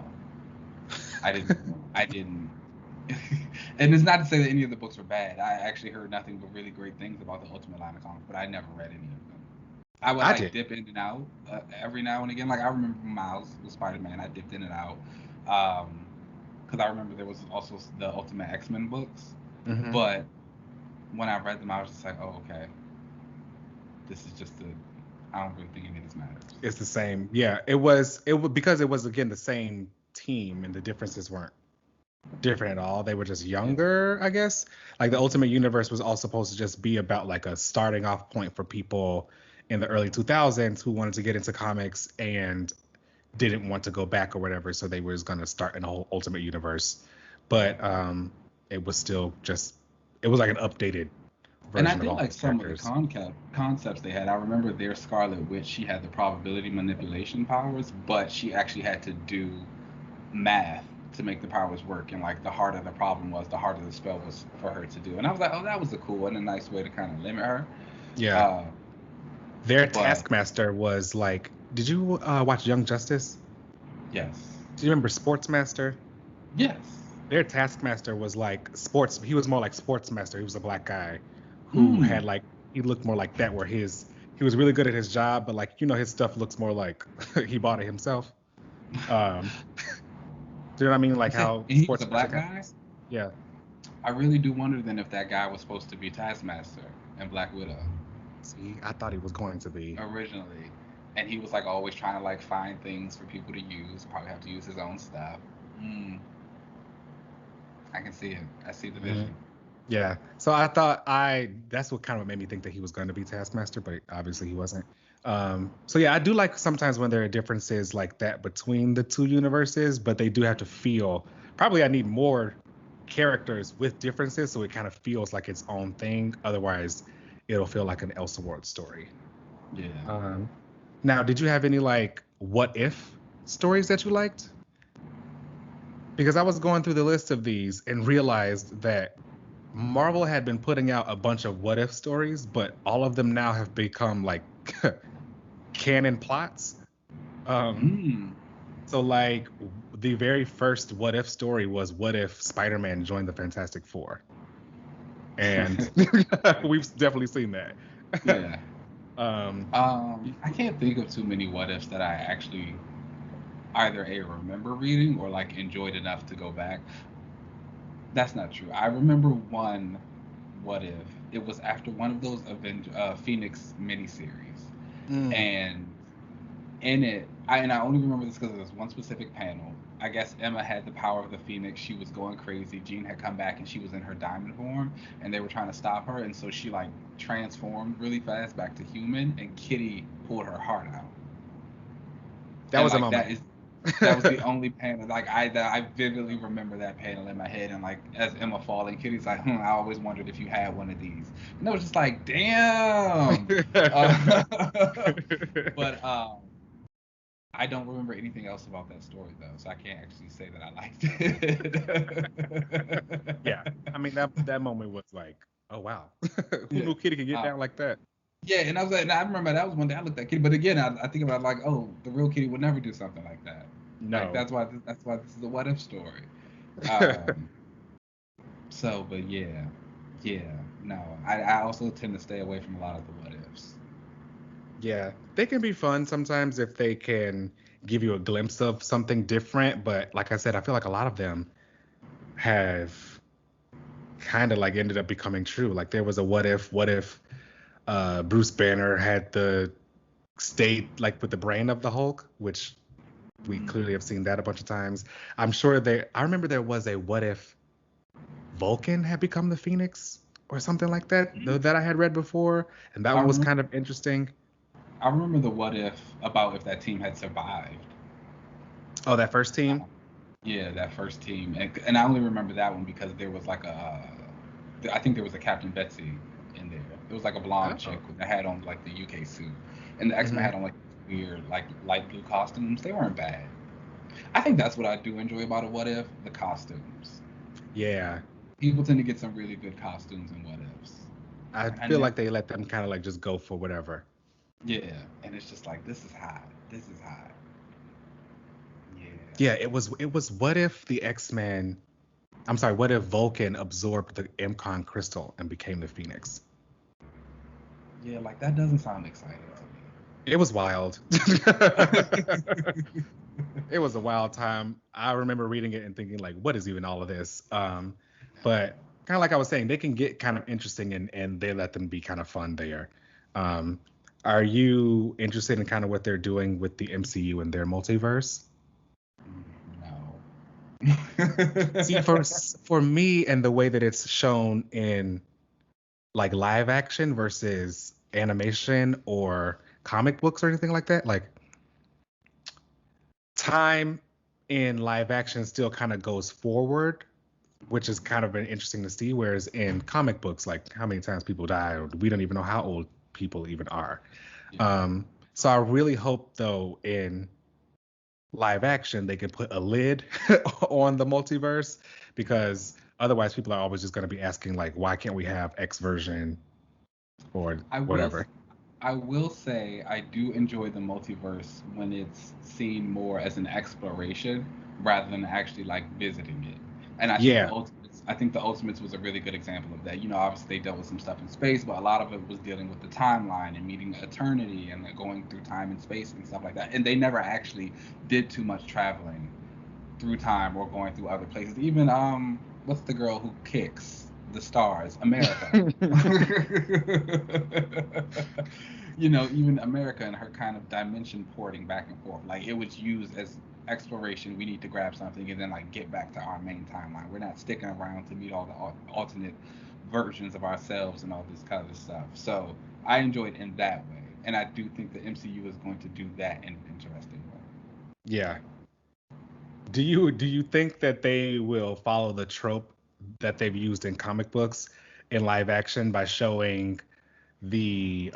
I didn't. I didn't. And it's not to say that any of the books were bad. I actually heard nothing but really great things about the Ultimate line of comics, but I never read any of them. I would I like did. dip in and out every now and again. Like I remember Miles with Spider Man, I dipped in and out. Because I remember there was also the Ultimate X Men books, Hmm. but when I read them, I was just like, oh okay, this is just a. I don't really think any of this matters. It's the same. Yeah, it was because it was again the same team and the differences weren't different at all. They were just Yeah. younger, I guess. Like the Hmm. Ultimate Universe was all supposed to just be about like a starting off point for people in the early 2000s who wanted to get into comics and didn't want to go back or whatever, so they was going to start an whole Ultimate Universe. Yeah. But it was still just it was like an updated And I version of did all like those some of the characters. concepts they had. I remember their Scarlet Witch, she had the probability manipulation powers, but she actually had to do math to make the powers work, and like the harder the problem was, the harder the spell was for her to do. And I was like, oh, that was a cool and a nice way to kind of limit her. Yeah. Uh, Their but Taskmaster was like, did you watch Young Justice? yes, Do you remember Sportsmaster? yes. Their Taskmaster was like sports. He was more like Sportsmaster. He was a black guy who Mm. had like, he looked more like that, where he was really good at his job, but like, his stuff looks more like he bought it himself. Um, do you know what I mean? Like how And he was a Sportsmaster black kind guy. of, yeah. I really do wonder then if that guy was supposed to be Taskmaster and Black Widow See, I thought he was going to be. originally, and he was like always trying to like find things for people to use. Probably have to use his own stuff. Mm, I can see it. I see the vision. Yeah. So that's what kind of made me think that he was going to be Taskmaster, but obviously he wasn't. So yeah, I do like sometimes when there are differences like that between the two universes, but they do have to feel, probably I need more characters with differences so it kind of feels like its own thing. Otherwise, it'll feel like an Elseworld story. Yeah. Now, did you have any like what if stories that you liked? Because I was going through the list of these and realized that Marvel had been putting out a bunch of what if stories, but all of them now have become like canon plots. Mm. So like the very first what if story was what if Spider-Man joined the Fantastic Four, and we've definitely seen that. Yeah. I can't think of too many what ifs that I actually either a remember reading or like enjoyed enough to go back. That's not true. I remember one what if. It was after one of those Phoenix miniseries, Mm. and in it, I only remember this because there's one specific panel. I guess Emma had the power of the Phoenix. She was going crazy. Jean had come back and she was in her diamond form, and they were trying to stop her. And so she like transformed really fast back to human, and Kitty pulled her heart out. That And was a like moment. that was the only panel like I vividly remember that panel in my head. And like as Emma falling, Kitty's like, I always wondered if you had one of these. And I was just like, damn. Uh, but I don't remember anything else about that story though, so I can't actually say that I liked Yeah, it. I mean that moment was like, oh wow, who Yeah. knew Kitty could get Uh, down like that? yeah, and I was like, and I remember that was one day I looked at Kitty, but again, I think about it like, oh, the real Kitty would never do something like that. Like No. that's why this is a what if story. Um, so, but yeah, yeah, no, I also tend to stay away from a lot of the what ifs. Yeah, they can be fun sometimes if they can give you a glimpse of something different, but like I said, I feel like a lot of them have kind of like ended up becoming true. Like there was a what if Bruce Banner had the stayed like with the brain of the Hulk, which we Mm. clearly have seen that a bunch of times. I remember there was a what if Vulcan had become the Phoenix or something like that, that I had read before, and that I one was remember, kind of interesting. I remember the what if about if that team had survived. Oh, that first team? Yeah, that first team, and I only remember that one because there was like I think there was a Captain Betsy in there. It was like a blonde chick Oh. that had on like the UK suit, and the X Men Hmm. had on like weird like light blue costumes. They weren't bad. I think that's what I do enjoy about a what if, the costumes. Yeah. People tend to get some really good costumes in what ifs. I I feel never, like they let them kind of like just go for whatever. yeah, and it's just like this is hot, this is hot. Yeah, Yeah, it was what if the X-Men, I'm sorry, what if Vulcan absorbed the MCon crystal and became the Phoenix? yeah, like that doesn't sound exciting It was wild. to me. It was a wild time. I remember reading it and thinking like, what is even all of this? But kind of like I was saying, they can get kind of interesting and they let them be kind of fun there. Um, are you interested in kind of what they're doing with the MCU and their multiverse? No. See, for me and the way that it's shown in like live action versus animation or comic books or anything like that, like time in live action still kind of goes forward, which is kind of been interesting to see. Whereas in comic books, like how many times people die, or we don't even know how old people even are. Yeah. So I really hope though in live action, they can put a lid on the multiverse, because otherwise people are always just going to be asking like, why can't we have X version or I will whatever. I will say I do enjoy the multiverse when it's seen more as an exploration rather than actually like visiting it. And Yeah, I think the Ultimates was a really good example of that. You know, obviously they dealt with some stuff in space, but a lot of it was dealing with the timeline and meeting eternity and like, going through time and space and stuff like that. And they never actually did too much traveling through time or going through other places. Even what's the girl who kicks the stars? America. You know, even America and her kind of dimension porting back and forth. Like it was used as exploration. We need to grab something and then like get back to our main timeline. We're not sticking around to meet all the alternate versions of ourselves and all this kind of stuff. So I enjoyed in that way, and I do think the MCU is going to do that in an interesting way. yeah. Do you think that they will follow the trope that they've used in comic books in live action by showing the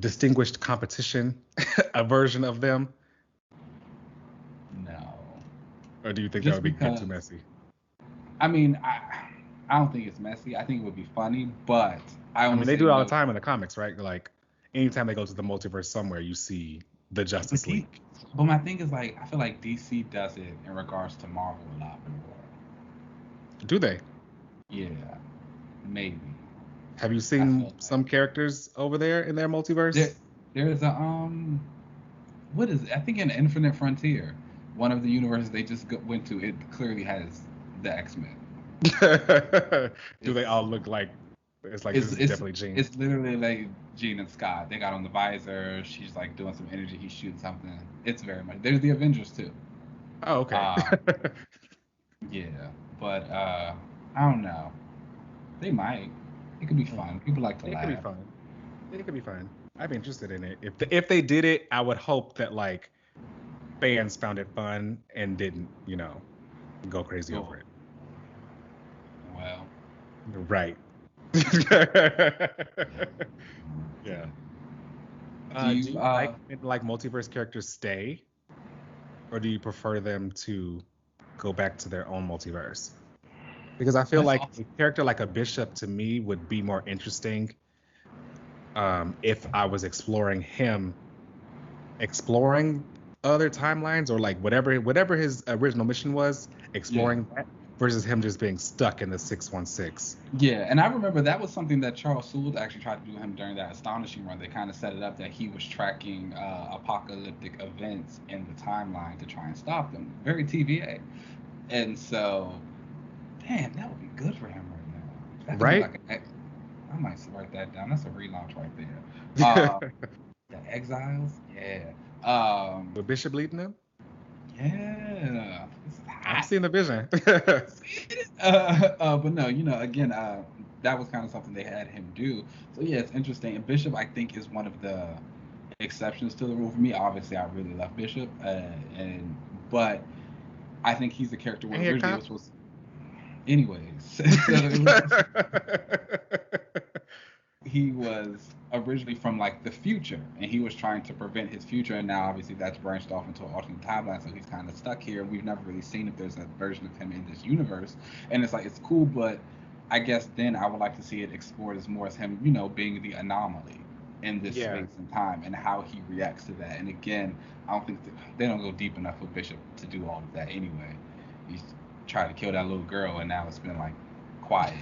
distinguished competition a version of them, No, or do you think that just would be getting too because messy? I mean, I don't think it's messy. I think it would be funny, but I I only mean, they say do it all the no. time in the comics, right? Like anytime they go to the multiverse somewhere, you see the But Justice D, League. but my thing is like I feel like DC does it in regards to Marvel a lot more. Do they? Yeah, maybe. Have you I seen feel like some characters over there in their multiverse? there there's a what is it? I think in Infinite Frontier, one of the universes they just went to, it clearly has the X-Men. Do they It's all look like? It's like it's this is it's definitely Jean. it's literally like Jean and Scott. They got on the visor. She's like doing some energy. He's shooting something. It's very much. There's the Avengers too. Oh, okay. Uh, yeah, but I don't know. They might. It could be Hmm. fun. People like to It could be laugh. fun. It could be fun. I'd be interested in it. If they did it, I would hope that like fans found it fun and didn't, go crazy over Go it. well. Right. Yeah. Do Do you you like when like multiverse characters stay, or do you prefer them to go back to their own multiverse? Because I feel That's like awesome. a character like a bishop to me would be more interesting, if I was exploring him, exploring other timelines, or like whatever his original mission was, Yeah. exploring that versus him just being stuck in the 616. Yeah, and I remember that was something that Charles Soule actually tried to do him during that Astonishing run. They kind of set it up that he was tracking apocalyptic events in the timeline to try and stop them. Very TVA. And so, damn, that would be good for him right now. That could be Right? like I might write that down. That's a relaunch right there. Uh, the Exiles, yeah. With Bishop leading him? Yeah. This is I'm hot. seeing the vision. But no, you know, again, that was kind of something they had him do. So yeah, it's interesting. And Bishop, I think, is one of the exceptions to the rule for me. Obviously, I really love Bishop, and but I think he's the character where Ain't he a originally it cop? was supposed. Anyways, so it was he was originally from like the future, and he was trying to prevent his future, and now obviously that's branched off into an alternate timeline, so he's kind of stuck here. We've never really seen if there's a version of him in this universe, and it's like it's cool, but I guess then I would like to see it explored as more as him, you know, being the anomaly in this Yeah. space and time, and how he reacts to that. And again, I don't think they don't go deep enough with Bishop to do all of that anyway. He's tried to kill that little girl, and now it's been like quiet.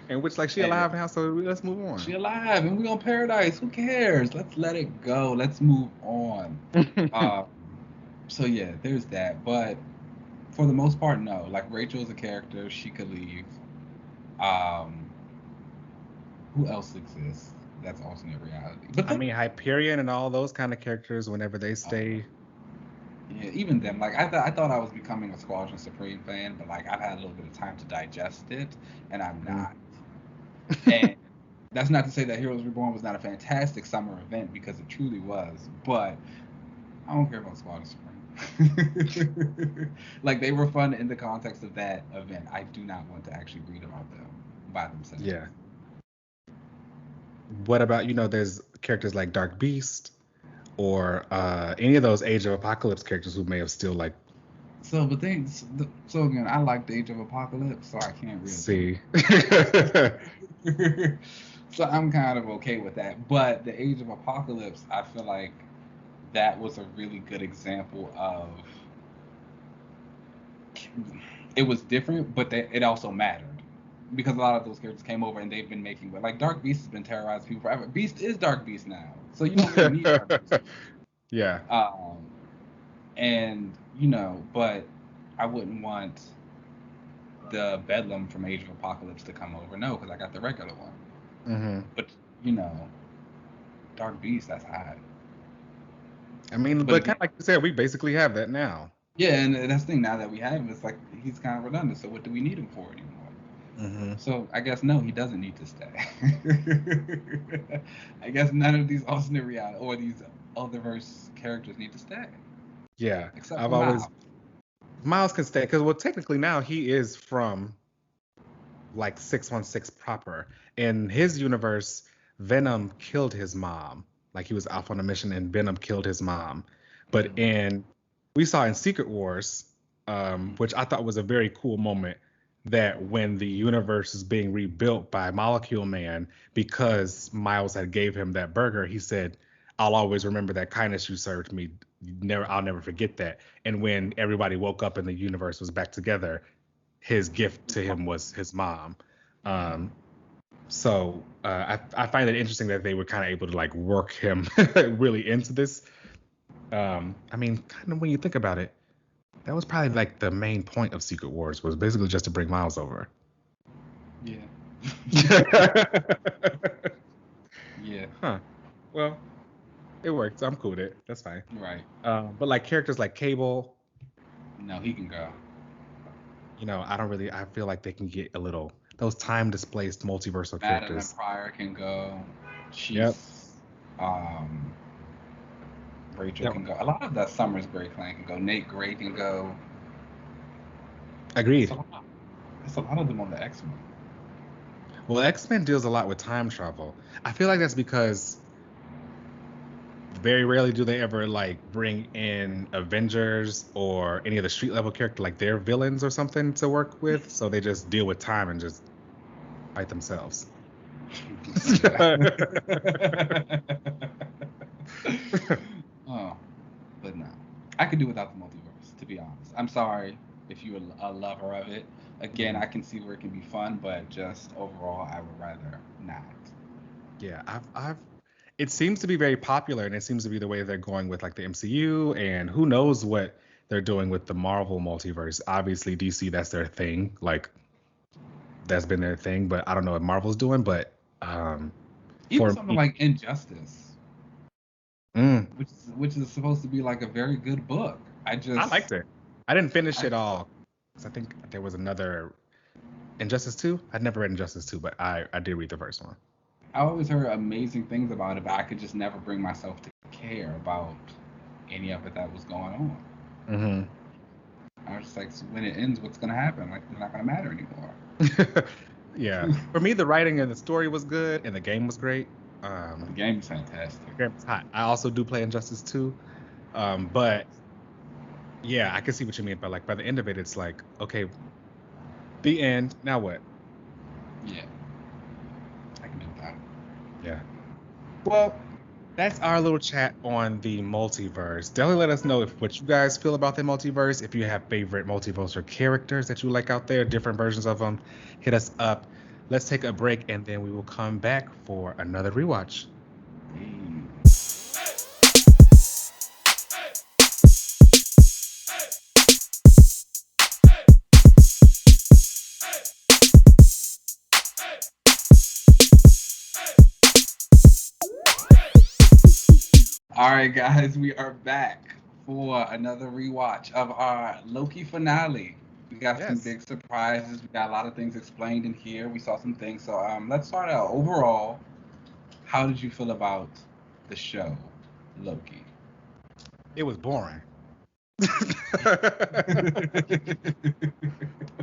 And which like she And alive now, so let's move she on. alive and we on paradise. Who cares? Let's let it go. Let's move on. Uh, so yeah, there's that. But for the most part, no. Like Rachel is a character. She could leave. Um, who else exists? That's alternate reality. But I then, mean, Hyperion and all those kind of characters, whenever they uh, stay. yeah, even them. Like I thought I was becoming a Squadron Supreme fan, but like I've had a little bit of time to digest it, and I'm Mm. not. And that's not to say that Heroes Reborn was not a fantastic summer event because it truly was. But I don't care about Squad Supreme. Like they were fun in the context of that event. I do not want to actually read about them by themselves. Yeah. What about, there's characters like Dark Beast, or any of those Age of Apocalypse characters who may have still like. So the things, so again, I like the Age of Apocalypse, so I can't really See. So I'm kind of okay with that. But the Age of Apocalypse, I feel like that was a really good example of it was different, but it also mattered because a lot of those characters came over and they've been making. But like Dark Beast has been terrorizing people forever. Beast is Dark Beast now, so you don't really need Dark Beast. Yeah. And but I wouldn't want the Bedlam from Age of Apocalypse to come over. No, because I got the regular one. Mm-hmm. But Dark Beast, that's hot. I mean, but kind of like you said, we basically have that now. Yeah, and that's the thing. Now that we have him, it's like he's kind of redundant. So what do we need him for anymore? Mm-hmm. So I guess no, he doesn't need to stay. I guess none of these alternate reality or these otherverse characters need to stay. Yeah, Except I've for always Miles. Miles can stay because, well, technically now he is from like 616 proper. In his universe, Venom killed his mom. Like he was off on a mission and Venom killed his mom. But we saw in Secret Wars, which I thought was a very cool moment, that when the universe is being rebuilt by Molecule Man, because Miles had gave him that burger, he said, "I'll always remember that kindness you served me. I'll never forget that." And when everybody woke up and the universe was back together, his gift to him was his mom. So I find it interesting that they were kind of able to like work him really into this. I mean, kind of when you think about it, that was probably like the main point of Secret Wars, was basically just to bring Miles over. Yeah. Yeah. Huh. Well, it worked. I'm cool with it. That's fine. Right. But like characters like Cable, No, he can go. I feel like they can get a little, those time displaced multiversal Madeline characters. Pryor can go. Chief. Yep. Rachel can go. A lot of that Summers Gray clan can go. Nate Gray can go. Agreed. There's a lot of them on the X-Men. Well, X-Men deals a lot with time travel. I feel like that's because very rarely do they ever like bring in Avengers or any of the street level character, like their villains or something to work with. So they just deal with time and just fight themselves. Oh, but no, I could do without the multiverse, to be honest. I'm sorry if you're a lover of it. Again, I can see where it can be fun, but just overall, I would rather not. Yeah, it seems to be very popular, and it seems to be the way they're going with like the MCU, and who knows what they're doing with the Marvel multiverse. Obviously, DC, that's their thing. Like, that's been their thing, but I don't know what Marvel's doing. But even something like Injustice, which is supposed to be like a very good book. I liked it. I didn't finish it all. I think there was another Injustice 2. I'd never read Injustice 2, but I did read the first one. I always heard amazing things about it, but I could just never bring myself to care about any of it that was going on. I was just like, so when it ends, what's going to happen? Like, it's not going to matter anymore. Yeah. For me, the writing and the story was good, and the game was great. The game is fantastic. The game was hot. I also do play Injustice 2. But yeah, I can see what you mean. But like by the end of it, it's like, okay, the end. Now what? Yeah. I can do that. Yeah. Well, that's our little chat on the multiverse. Definitely let us know what you guys feel about the multiverse. If you have favorite multiverse or characters that you like out there, different versions of them, hit us up. Let's take a break, and then we will come back for another rewatch. All right, guys, we are back for another rewatch of our Loki finale. We got some big surprises. We got a lot of things explained in here. We saw some things. So let's start out. Overall, how did you feel about the show, Loki? It was boring.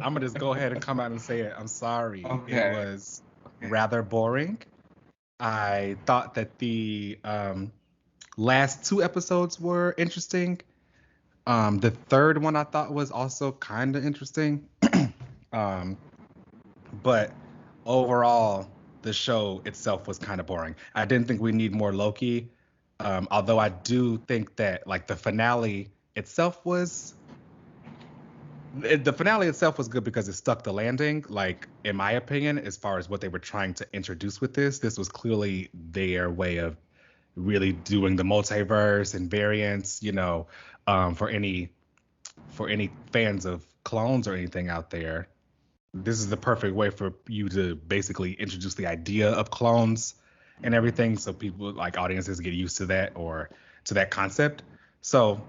I'm gonna just go ahead and come out and say it. I'm sorry. Okay. It was rather boring. I thought that the last two episodes were interesting. The third one I thought was also kind of interesting. um, but overall, the show itself was kind of boring. I didn't think we need more Loki. Although I do think that like the finale itself was good because it stuck the landing. Like, in my opinion, as far as what they were trying to introduce with this was clearly their way of really doing the multiverse and variants, for any fans of clones or anything out there. This is the perfect way for you to basically introduce the idea of clones and everything, so people like audiences get used to that or to that concept. So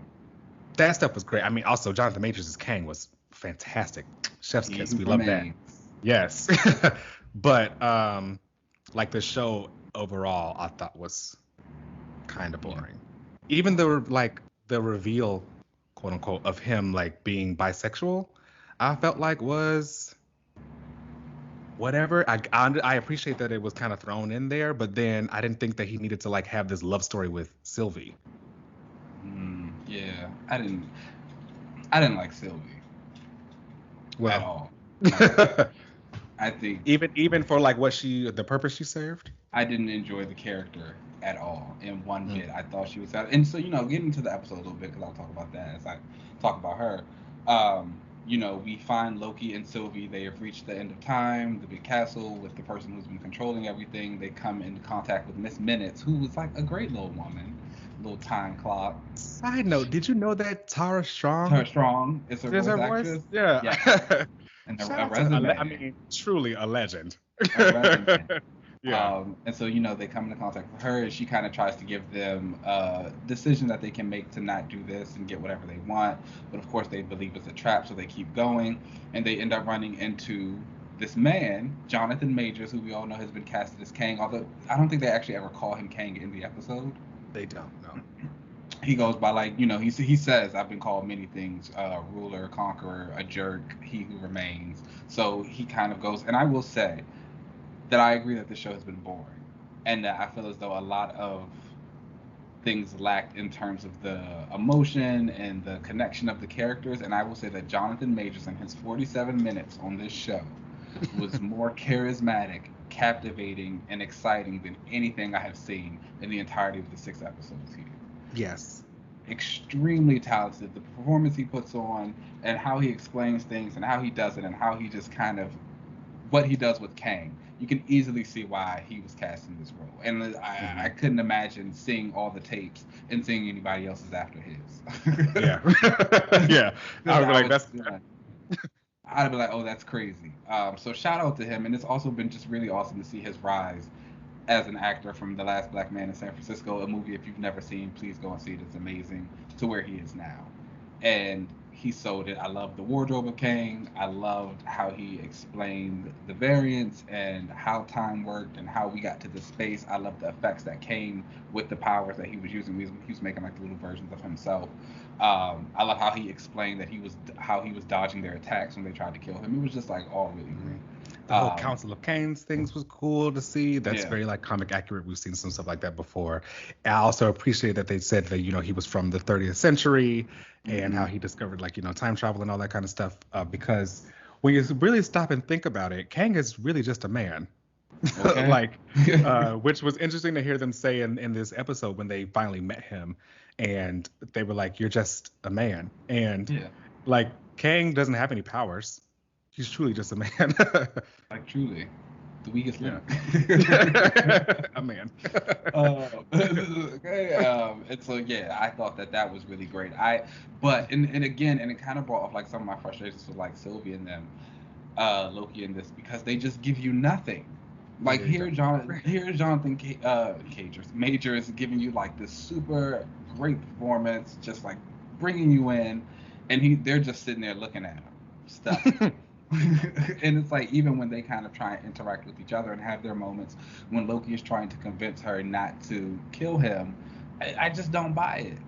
that stuff was great. I mean, also Jonathan Majors' Kang was fantastic. Chef's kiss. We love that. Yes. But like the show overall, I thought was kind of boring. Even the reveal, quote unquote, of him like being bisexual, I felt like was whatever. I appreciate that it was kind of thrown in there, but then I didn't think that he needed to like have this love story with Sylvie. Yeah, I didn't like Sylvie at all. I think even for like the purpose she served. I didn't enjoy the character at all in one bit. I thought she was sad. And so, getting into the episode a little bit, because I'll talk about that as I talk about her. We find Loki and Sylvie. They have reached the end of time, the big castle with the person who's been controlling everything. They come into contact with Miss Minutes, who was like a great little woman, little time clock. Side note, did you know that Tara Strong is her voice actress? Yeah. And a resume. Truly a legend. Yeah. And so, they come into contact with her, and she kind of tries to give them a decision that they can make to not do this and get whatever they want. But of course, they believe it's a trap, so they keep going. And they end up running into this man, Jonathan Majors, who we all know has been casted as Kang, although I don't think they actually ever call him Kang in the episode. They don't, no. He goes by he says, I've been called many things, ruler, conqueror, a jerk, he who remains. So he kind of goes, and I will say that I agree that the show has been boring, and that I feel as though a lot of things lacked in terms of the emotion and the connection of the characters. And I will say that Jonathan Majors in his 47 minutes on this show was more charismatic, captivating, and exciting than anything I have seen in the entirety of the 6 episodes here. Yes. Extremely talented. The performance he puts on and how he explains things and how he does it and how he just kind of what he does with Kang. You can easily see why he was cast in this role. And I couldn't imagine seeing all the tapes and seeing anybody else's after his. Yeah. Yeah. I'd be like, oh, that's crazy. So shout out to him. And it's also been just really awesome to see his rise as an actor from The Last Black Man in San Francisco, a movie if you've never seen, please go and see it. It's amazing, to where he is now. And he sold it. I loved the wardrobe of Kang. I loved how he explained the variants and how time worked and how we got to the space. I loved the effects that came with the powers that he was using. He was making like little versions of himself. I love how he explained that he was dodging their attacks when they tried to kill him. It was just like all really great. The whole Council of Kangs things was cool to see. That's very like comic accurate. We've seen some stuff like that before. I also appreciate that they said that he was from the 30th century and how he discovered like time travel and all that kind of stuff. Because when you really stop and think about it, Kang is really just a man. Okay. Which was interesting to hear them say in this episode when they finally met him, and they were like, "You're just a man," and like Kang doesn't have any powers. He's truly just a man. Like truly, the weakest link. A man. Okay. And so I thought that was really great. But again, it kind of brought up like some of my frustrations with like Sylvie and them, Loki and this, because they just give you nothing. Like here's Jonathan Majors giving you like this super great performance, just like bringing you in, and they're just sitting there looking at him, stuff. And it's like even when they kind of try and interact with each other and have their moments, when Loki is trying to convince her not to kill him, I just don't buy it.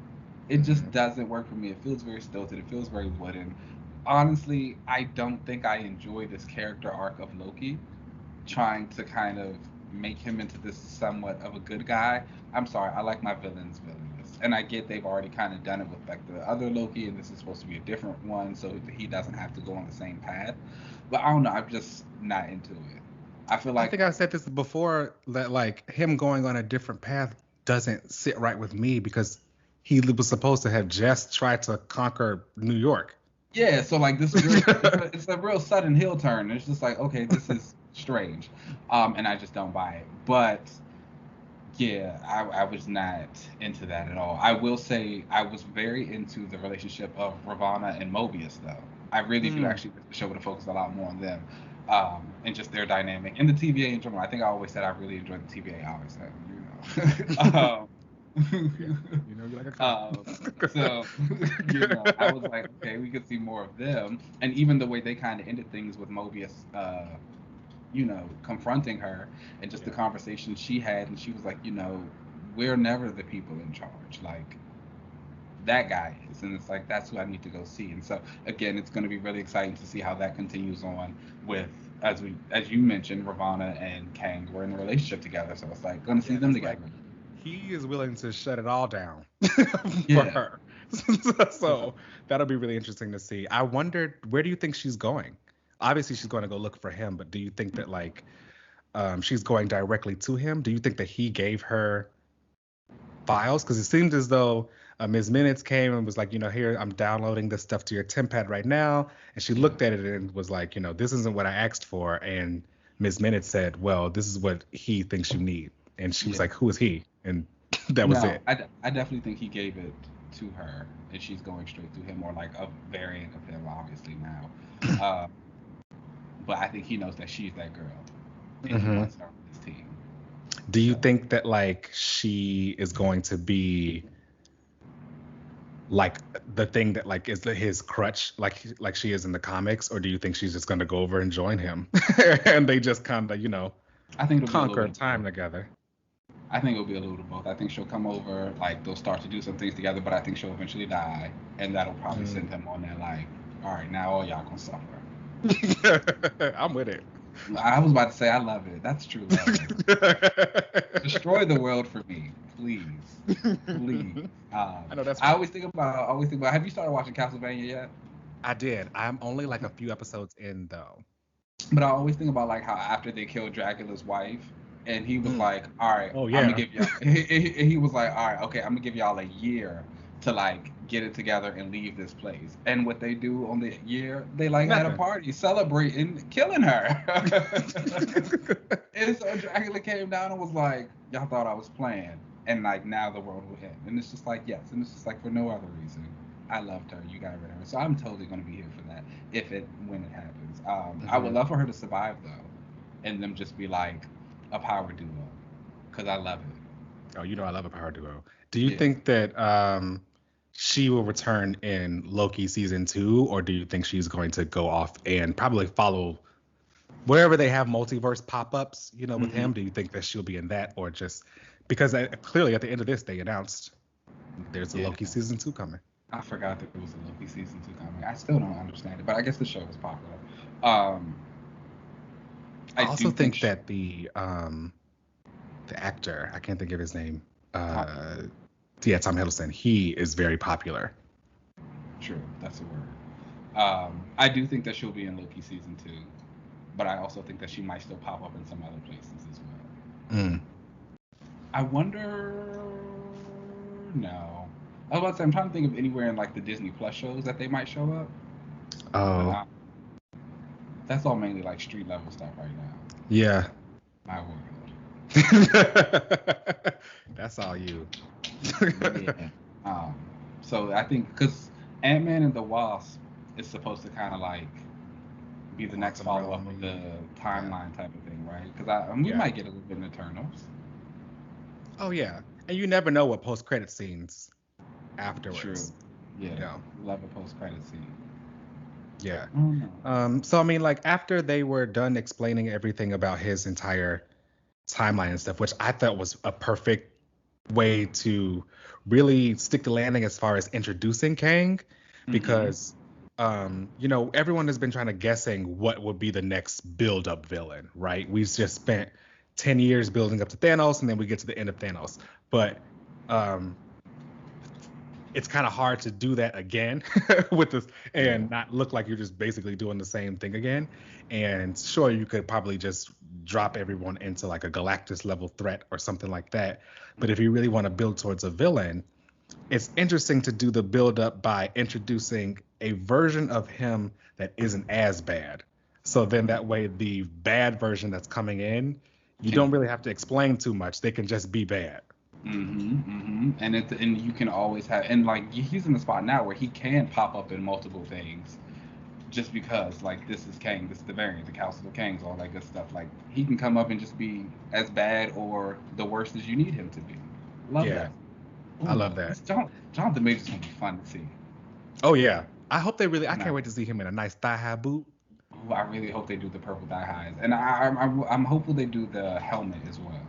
It just doesn't work for me. It feels very stilted. It feels very wooden. Honestly, I don't think I enjoy this character arc of Loki trying to kind of make him into this somewhat of a good guy. I'm sorry, I like my villains villainous, and I get they've already kind of done it with like the other Loki, and this is supposed to be a different one, so he doesn't have to go on the same path. But I don't know, I'm just not into it. I feel I like think I said this before that like him going on a different path doesn't sit right with me because he was supposed to have just tried to conquer New York. yeah, so like this real, it's a real sudden heel turn. It's just like okay, this is strange, and I just don't buy it. But yeah, I was not into that at all. I will say I was very into the relationship of Ravonna and Mobius, though. I really do Mm. actually wish the show would have focused a lot more on them, and just their dynamic and the TVA in general. I think I always said I really enjoyed the TVA. I always said, Yeah, you know, you're like a cop. so I was like, okay, we could see more of them, and even the way they kind of ended things with Mobius. Confronting her and just the Yeah. conversation she had, and she was like, we're never the people in charge. Like that guy is, and it's like that's who I need to go see. And so again, it's going to be really exciting to see how that continues on with as you mentioned, Ravonna and Kang were in a relationship together, so it's like going to see Yeah, them it's like together. he is willing to shut it all down for Yeah. her. So that'll be really interesting to see. I wondered, where do you think she's going? Obviously, she's going to go look for him, but do you think that like she's going directly to him? Do you think that he gave her files? Because it seemed as though Ms. Minutes came and was like, here, I'm downloading this stuff to your TemPad right now. And she Yeah. looked at it and was like, this isn't what I asked for. And Ms. Minutes said, well, this is what he thinks you need. And she was Yeah. like, who is he? And that was No, it. I definitely think he gave it to her, and she's going straight to him, or like a variant of him, obviously now. Uh, but I think he knows that she's that girl, and he Hmm. wants her on his team. Do you So think that like she is going to be like the thing that like is his crutch like she is in the comics, or do you think she's just going to go over and join him and they just kind of I think it'll be a little conquer bit of time both. together? I think it'll be a little bit of both. I think she'll come over, like they'll start to do some things together, but I think she'll eventually die, and that'll probably Mm. send him on that like, all right, now all y'all gonna suffer. I'm with it. I was about to say I love it. That's true love. Destroy the world for me, please, please. I know that's I right. always think about. Have you started watching Castlevania yet? I did. I'm only like a few episodes in though. But I always think about like how after they killed Dracula's wife, and he was Mm. like, "All right, Oh I'm gonna yeah. give y'all." He was like, "All right, okay, I'm gonna give y'all a year to like get it together and leave this place." And what they do on the year, they like had a Nothing. party celebrating killing her. And so Dracula came down and was like, "Y'all thought I was playing," and like now the world will end. And it's just like yes, and it's just like for no other reason. I loved her. You got rid of her, so I'm totally gonna be here for that if it when it happens. I would Hmm. love for her to survive though, and them just be like a power duo, cause I love it. Oh, I love a power duo. Do you Yeah. think that she will return in Loki season 2, or do you think she's going to go off and probably follow wherever they have multiverse pop-ups, with Hmm. him? Do you think that she'll be in that, or just because clearly at the end of this they announced there's a Yeah. Loki season 2 coming? I forgot there was a Loki season 2 coming. I still don't understand it, but I guess the show was popular. Um, I I also do think think that the actor, I can't think of his name. Tom. Uh, yeah, Tom Hiddleston. He is very popular. True, that's a word. I do think that she'll be in Loki season 2, but I also think that she might still pop up in some other places as well. Mm. I wonder. No. I was about to say, I'm trying to think of anywhere in like the Disney Plus shows that they might show up, but Oh, that's all mainly like street level stuff right now. yeah. My world. That's all you. Yeah. Um, so I think because Ant Man and the Wasp is supposed to kind of like be the next Quantum follow up of realm. the Yeah. timeline type of thing, right? Because we Yeah. might get a little bit in Eternals. Oh yeah. And you never know what post credit scenes True. afterwards. Yeah. You know. Love a post credit scene. Yeah. I don't know. So I mean, like after they were done explaining everything about his entire timeline and stuff, which I thought was a perfect way to really stick the landing as far as introducing Kang, Mm-hmm. because everyone has been trying to guessing what would be the next build up villain, right? We've just spent 10 years building up to Thanos, and then we get to the end of Thanos. But it's kind of hard to do that again with this and not look like you're just basically doing the same thing again. And sure, you could probably just drop everyone into like a Galactus level threat or something like that. But if you really want to build towards a villain, it's interesting to do the build up by introducing a version of him that isn't as bad. So then that way the bad version that's coming in, you don't really have to explain too much. They can just be bad. And you can always have, and like he's in the spot now where he can pop up in multiple things, just because like this is Kang, this is the variant, the Council of Kangs, all that good stuff. Like he can come up and just be as bad or the worst as you need him to be. Love that. Ooh, I love that. Jonathan Majors is gonna be fun to see. Oh yeah, I hope they really. I can't wait to see him in a nice thigh-high boot. Ooh, I really hope they do the purple thigh highs, and I'm hopeful they do the helmet as well.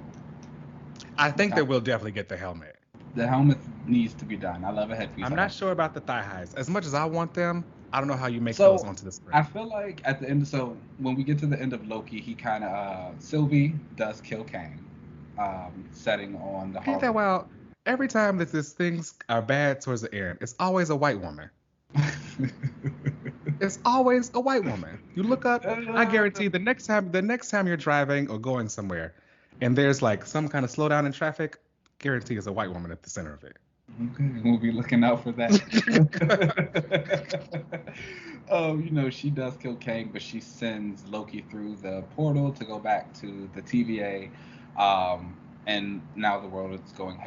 I think they will definitely get the helmet. The helmet needs to be done. I love a headpiece. I'm not sure about the thigh highs. As much as I want them, I don't know how you make those onto the screen. I feel like at the end, so when we get to the end of Loki, he kind of Sylvie does kill Kang, setting on the. Ain't that wild? Every time that these things are bad towards the end, it's always a white woman. It's always a white woman. You look up, I guarantee the next time you're driving or going somewhere, and there's like some kind of slowdown in traffic, guarantee it's a white woman at the center of it. Okay, we'll be looking out for that. She does kill Kang, but she sends Loki through the portal to go back to the TVA, and now the world is going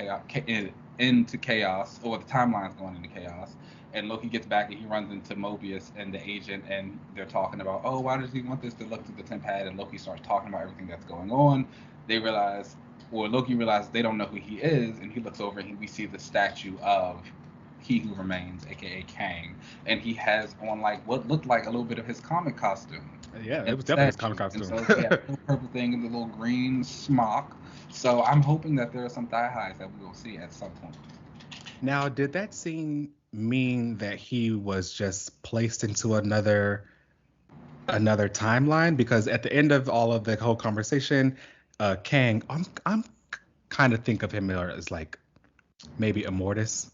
into chaos, or the timeline's going into chaos. And Loki gets back and he runs into Mobius and the agent, and they're talking about, oh, why does he want this to look through the TemPad? And Loki starts talking about everything that's going on. Loki realizes they don't know who he is, and he looks over and we see the statue of He Who Remains, aka Kang, and he has on like what looked like a little bit of his comic costume. Yeah, it was definitely his comic costume. And so, yeah, the little purple thing and the little green smock. So I'm hoping that there are some thigh highs that we will see at some point. Now, did that scene mean that he was just placed into another timeline? Because at the end of all of the whole conversation, Kang, I'm kind of think of him as like maybe Immortus.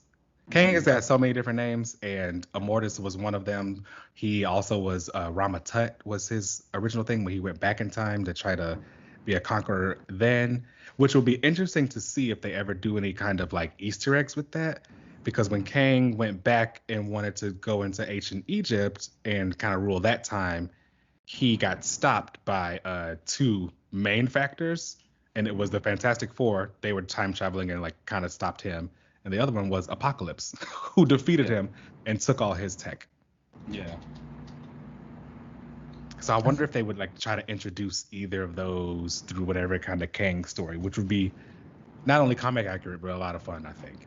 Kang has got so many different names, and Immortus was one of them. He also was Ramatut was his original thing when he went back in time to try to be a conqueror then, which will be interesting to see if they ever do any kind of like Easter eggs with that. Because when Kang went back and wanted to go into ancient Egypt and kind of rule that time, he got stopped by two main factors, and it was the Fantastic Four. They were time traveling and like kind of stopped him. And the other one was Apocalypse, who defeated him and took all his tech. Yeah. So I wonder if they would like try to introduce either of those through whatever kind of Kang story, which would be not only comic accurate but a lot of fun, I think.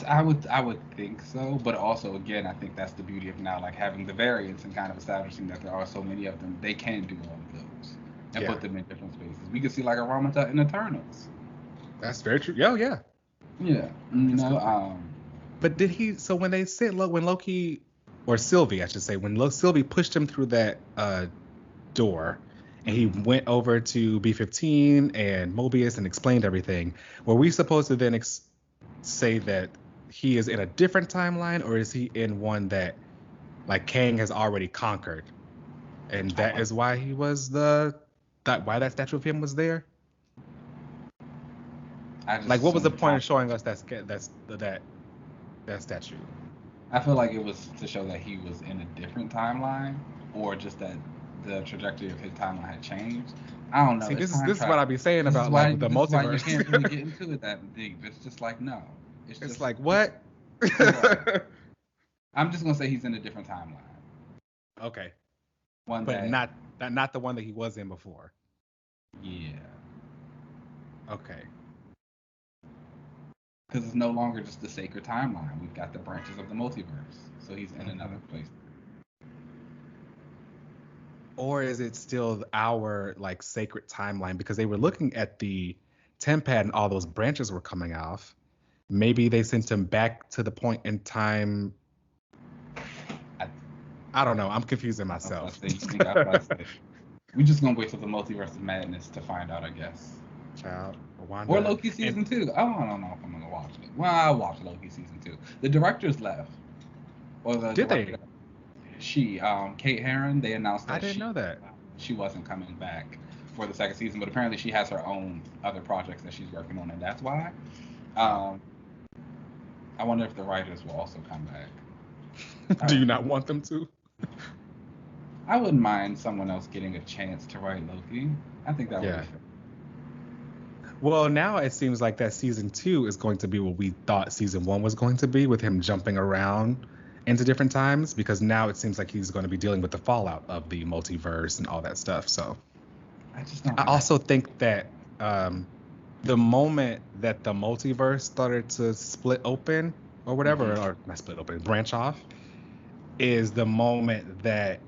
I would think so, but also again, I think that's the beauty of now, like having the variants and kind of establishing that there are so many of them. They can do all of those and put them in different spaces. We could see like a Ramatut in Eternals. That's very true. Yeah. Yeah, But did he? So when they said when Loki, or Sylvie, I should say, when Sylvie pushed him through that door, and he went over to B-15 and Mobius and explained everything, were we supposed to then say that he is in a different timeline, or is he in one that like Kang has already conquered, and that is why he was why that statue of him was there? Like, what was the point of showing us that statue? I feel like it was to show that he was in a different timeline, or just that the trajectory of his timeline had changed. I don't know. See, this is what I be saying about like the multiverse. Why you can't really get into it that deep. It's just like no. It's just like what? I'm just gonna say he's in a different timeline. Okay. But not the one that he was in before. Yeah. Okay. Because it's no longer just the sacred timeline. We've got the branches of the multiverse. So he's in another place. Or is it still our like sacred timeline? Because they were looking at the TemPad and all those branches were coming off. Maybe they sent him back to the point in time. I don't know. I'm confusing myself. We just gonna wait for the Multiverse of Madness to find out, I guess. Child, Or Wanda, Loki and season 2. I don't know if I'm gonna watch it. Well, I'll watch Loki season 2. The directors left, or the did director, they? Kate Herron. They announced I that didn't know that. she wasn't coming back for the second season, but apparently she has her own other projects that she's working on, and that's why. Wow. Um, I wonder if the writers will also come back. Do you not want them to? I wouldn't mind someone else getting a chance to write Loki. I think that would Yeah. be fair. Well, now it seems like that season 2 is going to be what we thought season 1 was going to be, with him jumping around into different times, because now it seems like he's going to be dealing with the fallout of the multiverse and all that stuff. So I just don't. I also think that the moment that the multiverse started to split open or whatever, or not split open, branch off, is the moment that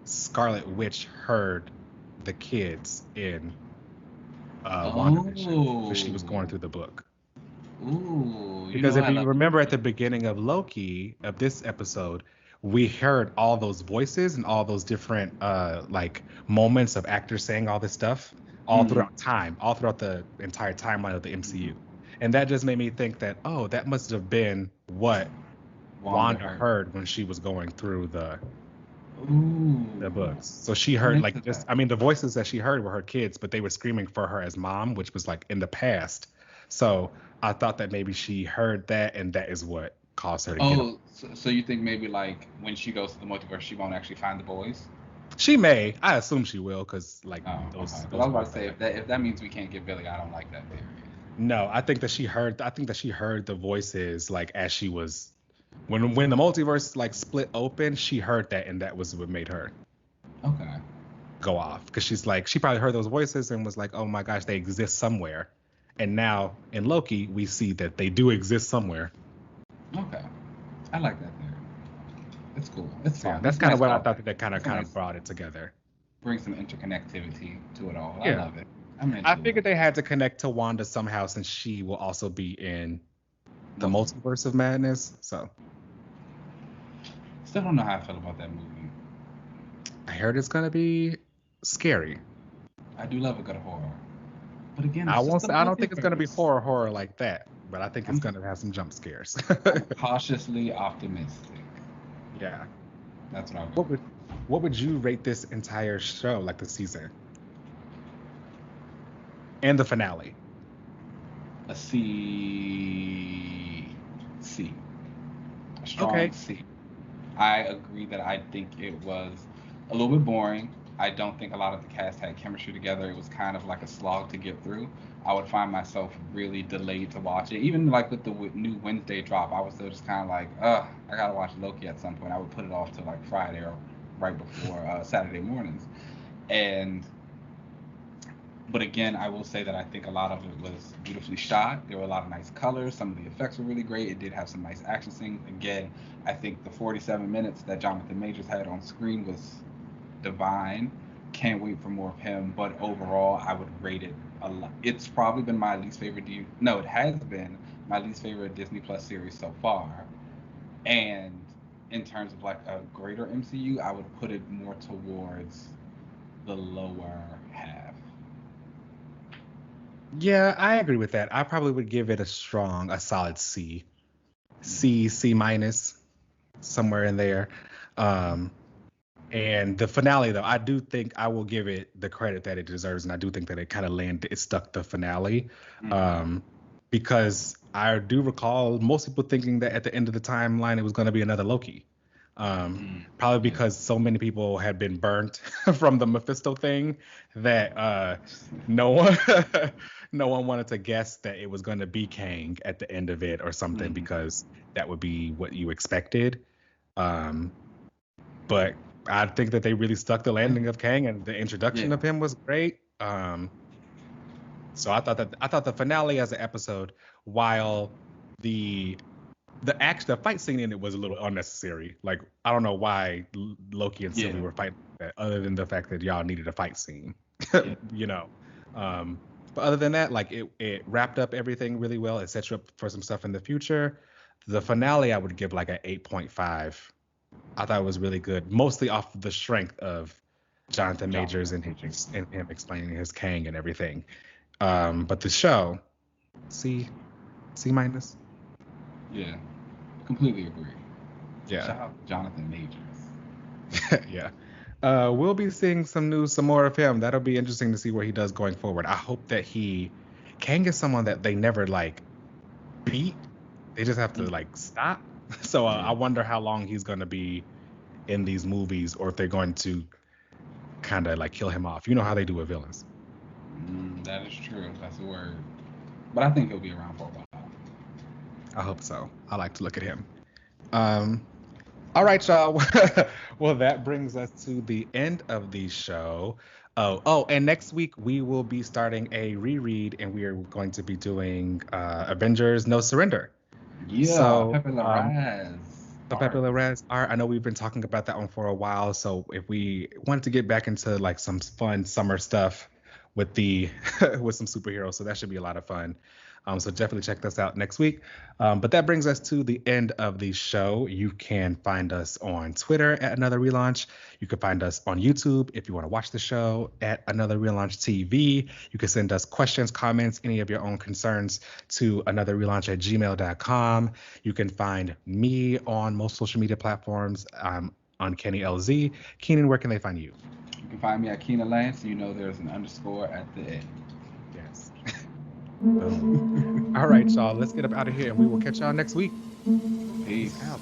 Scarlet Witch heard the kids in WandaVision, because she was going through the book. Ooh, Because if you remember at the beginning of Loki, of this episode, we heard all those voices and all those different like moments of actors saying all this stuff all throughout time, all throughout the entire timeline of the MCU. And that just made me think that, oh, that must have been what Wanda heard when she was going through the books. So she heard like just, I mean, the voices that she heard were her kids, but they were screaming for her as mom, which was like in the past. So I thought that maybe she heard that, and that is what caused her to get. Oh, so you think maybe like when she goes to the multiverse, she won't actually find the boys? She may. I assume she will, because like those. Okay. I was about to say, if that means we can't get Billy, I don't like that theory. No, I think that she heard the voices like as she was when the multiverse like split open. She heard that, and that was what made her go off, because she's like, she probably heard those voices and was like, oh my gosh, they exist somewhere. And now in Loki, we see that they do exist somewhere. Okay, I like that theory. It's cool. It's fun. Yeah, that's kind of what I thought that kind of brought it together. Bring some interconnectivity to it all. Yeah. I love it. I figured they had to connect to Wanda somehow, since she will also be in the Multiverse of Madness. So still don't know how I feel about that movie. I heard it's gonna be scary. I do love a good horror, but again, I don't think it's gonna be horror like that, but I think it's gonna have some jump scares. Cautiously optimistic. Yeah, that's what I would. What would you rate this entire show, like the season and the finale? A C. A strong C. I agree that I think it was a little bit boring. I don't think a lot of the cast had chemistry together. It was kind of like a slog to get through. I would find myself really delayed to watch it. Even like with the new Wednesday drop, I was still just kind of like, I gotta watch Loki at some point. I would put it off to like Friday or right before Saturday mornings. But again, I will say that I think a lot of it was beautifully shot. There were a lot of nice colors. Some of the effects were really great. It did have some nice action scenes. Again, I think the 47 minutes that Jonathan Majors had on screen was divine. Can't wait for more of him. But overall, I would rate it a lot. It's probably been my least favorite. It has been my least favorite Disney Plus series so far. And in terms of like a greater MCU, I would put it more towards the lower half. Yeah, I agree with that. I probably would give it a solid C. C minus, somewhere in there. And the finale, though, I do think I will give it the credit that it deserves, and I do think that it kind of it stuck the finale. Because I do recall most people thinking that at the end of the timeline it was going to be another Loki. Probably because so many people had been burnt from the Mephisto thing that no one wanted to guess that it was going to be Kang at the end of it or something, because that would be what you expected. But I think that they really stuck the landing of Kang, and the introduction of him was great. So I thought the finale as an episode, while the fight scene in it was a little unnecessary. Like, I don't know why Loki and Sylvie were fighting that, other than the fact that y'all needed a fight scene. But other than that, like, it wrapped up everything really well. It set you up for some stuff in the future. The finale I would give like an 8.5. I thought it was really good, mostly off the strength of Jonathan Majors and him explaining his Kang and everything. But the show, C minus. Yeah, completely agree. Yeah. Shout out Jonathan Majors. Yeah. We'll be seeing some more of him. That'll be interesting to see what he does going forward. I hope that Kang is someone that they never like beat. They just have to like stop. So I wonder how long he's going to be in these movies, or if they're going to kind of like kill him off. You know how they do with villains. That is true. That's a word. But I think he'll be around for a while. I hope so. I like to look at him. All right, y'all. Well, that brings us to the end of the show. Oh, and next week we will be starting a reread, and we are going to be doing Avengers No Surrender. Yeah, so, Pepe Larraz. The Pepe Larraz art. I know we've been talking about that one for a while. So if we wanted to get back into like some fun summer stuff with with some superheroes, so that should be a lot of fun. So definitely check this out next week. But that brings us to the end of the show. You can find us on Twitter at Another Relaunch. You can find us on YouTube if you want to watch the show at Another Relaunch TV. You can send us questions, comments, any of your own concerns to anotherrelaunch@gmail.com. You can find me on most social media platforms. I'm on Kenny LZ. Keenan, where can they find you? You can find me at Keenan Lance. You know there's an underscore at the end. Yes. All right, y'all. Let's get up out of here, and we will catch y'all next week. Peace out.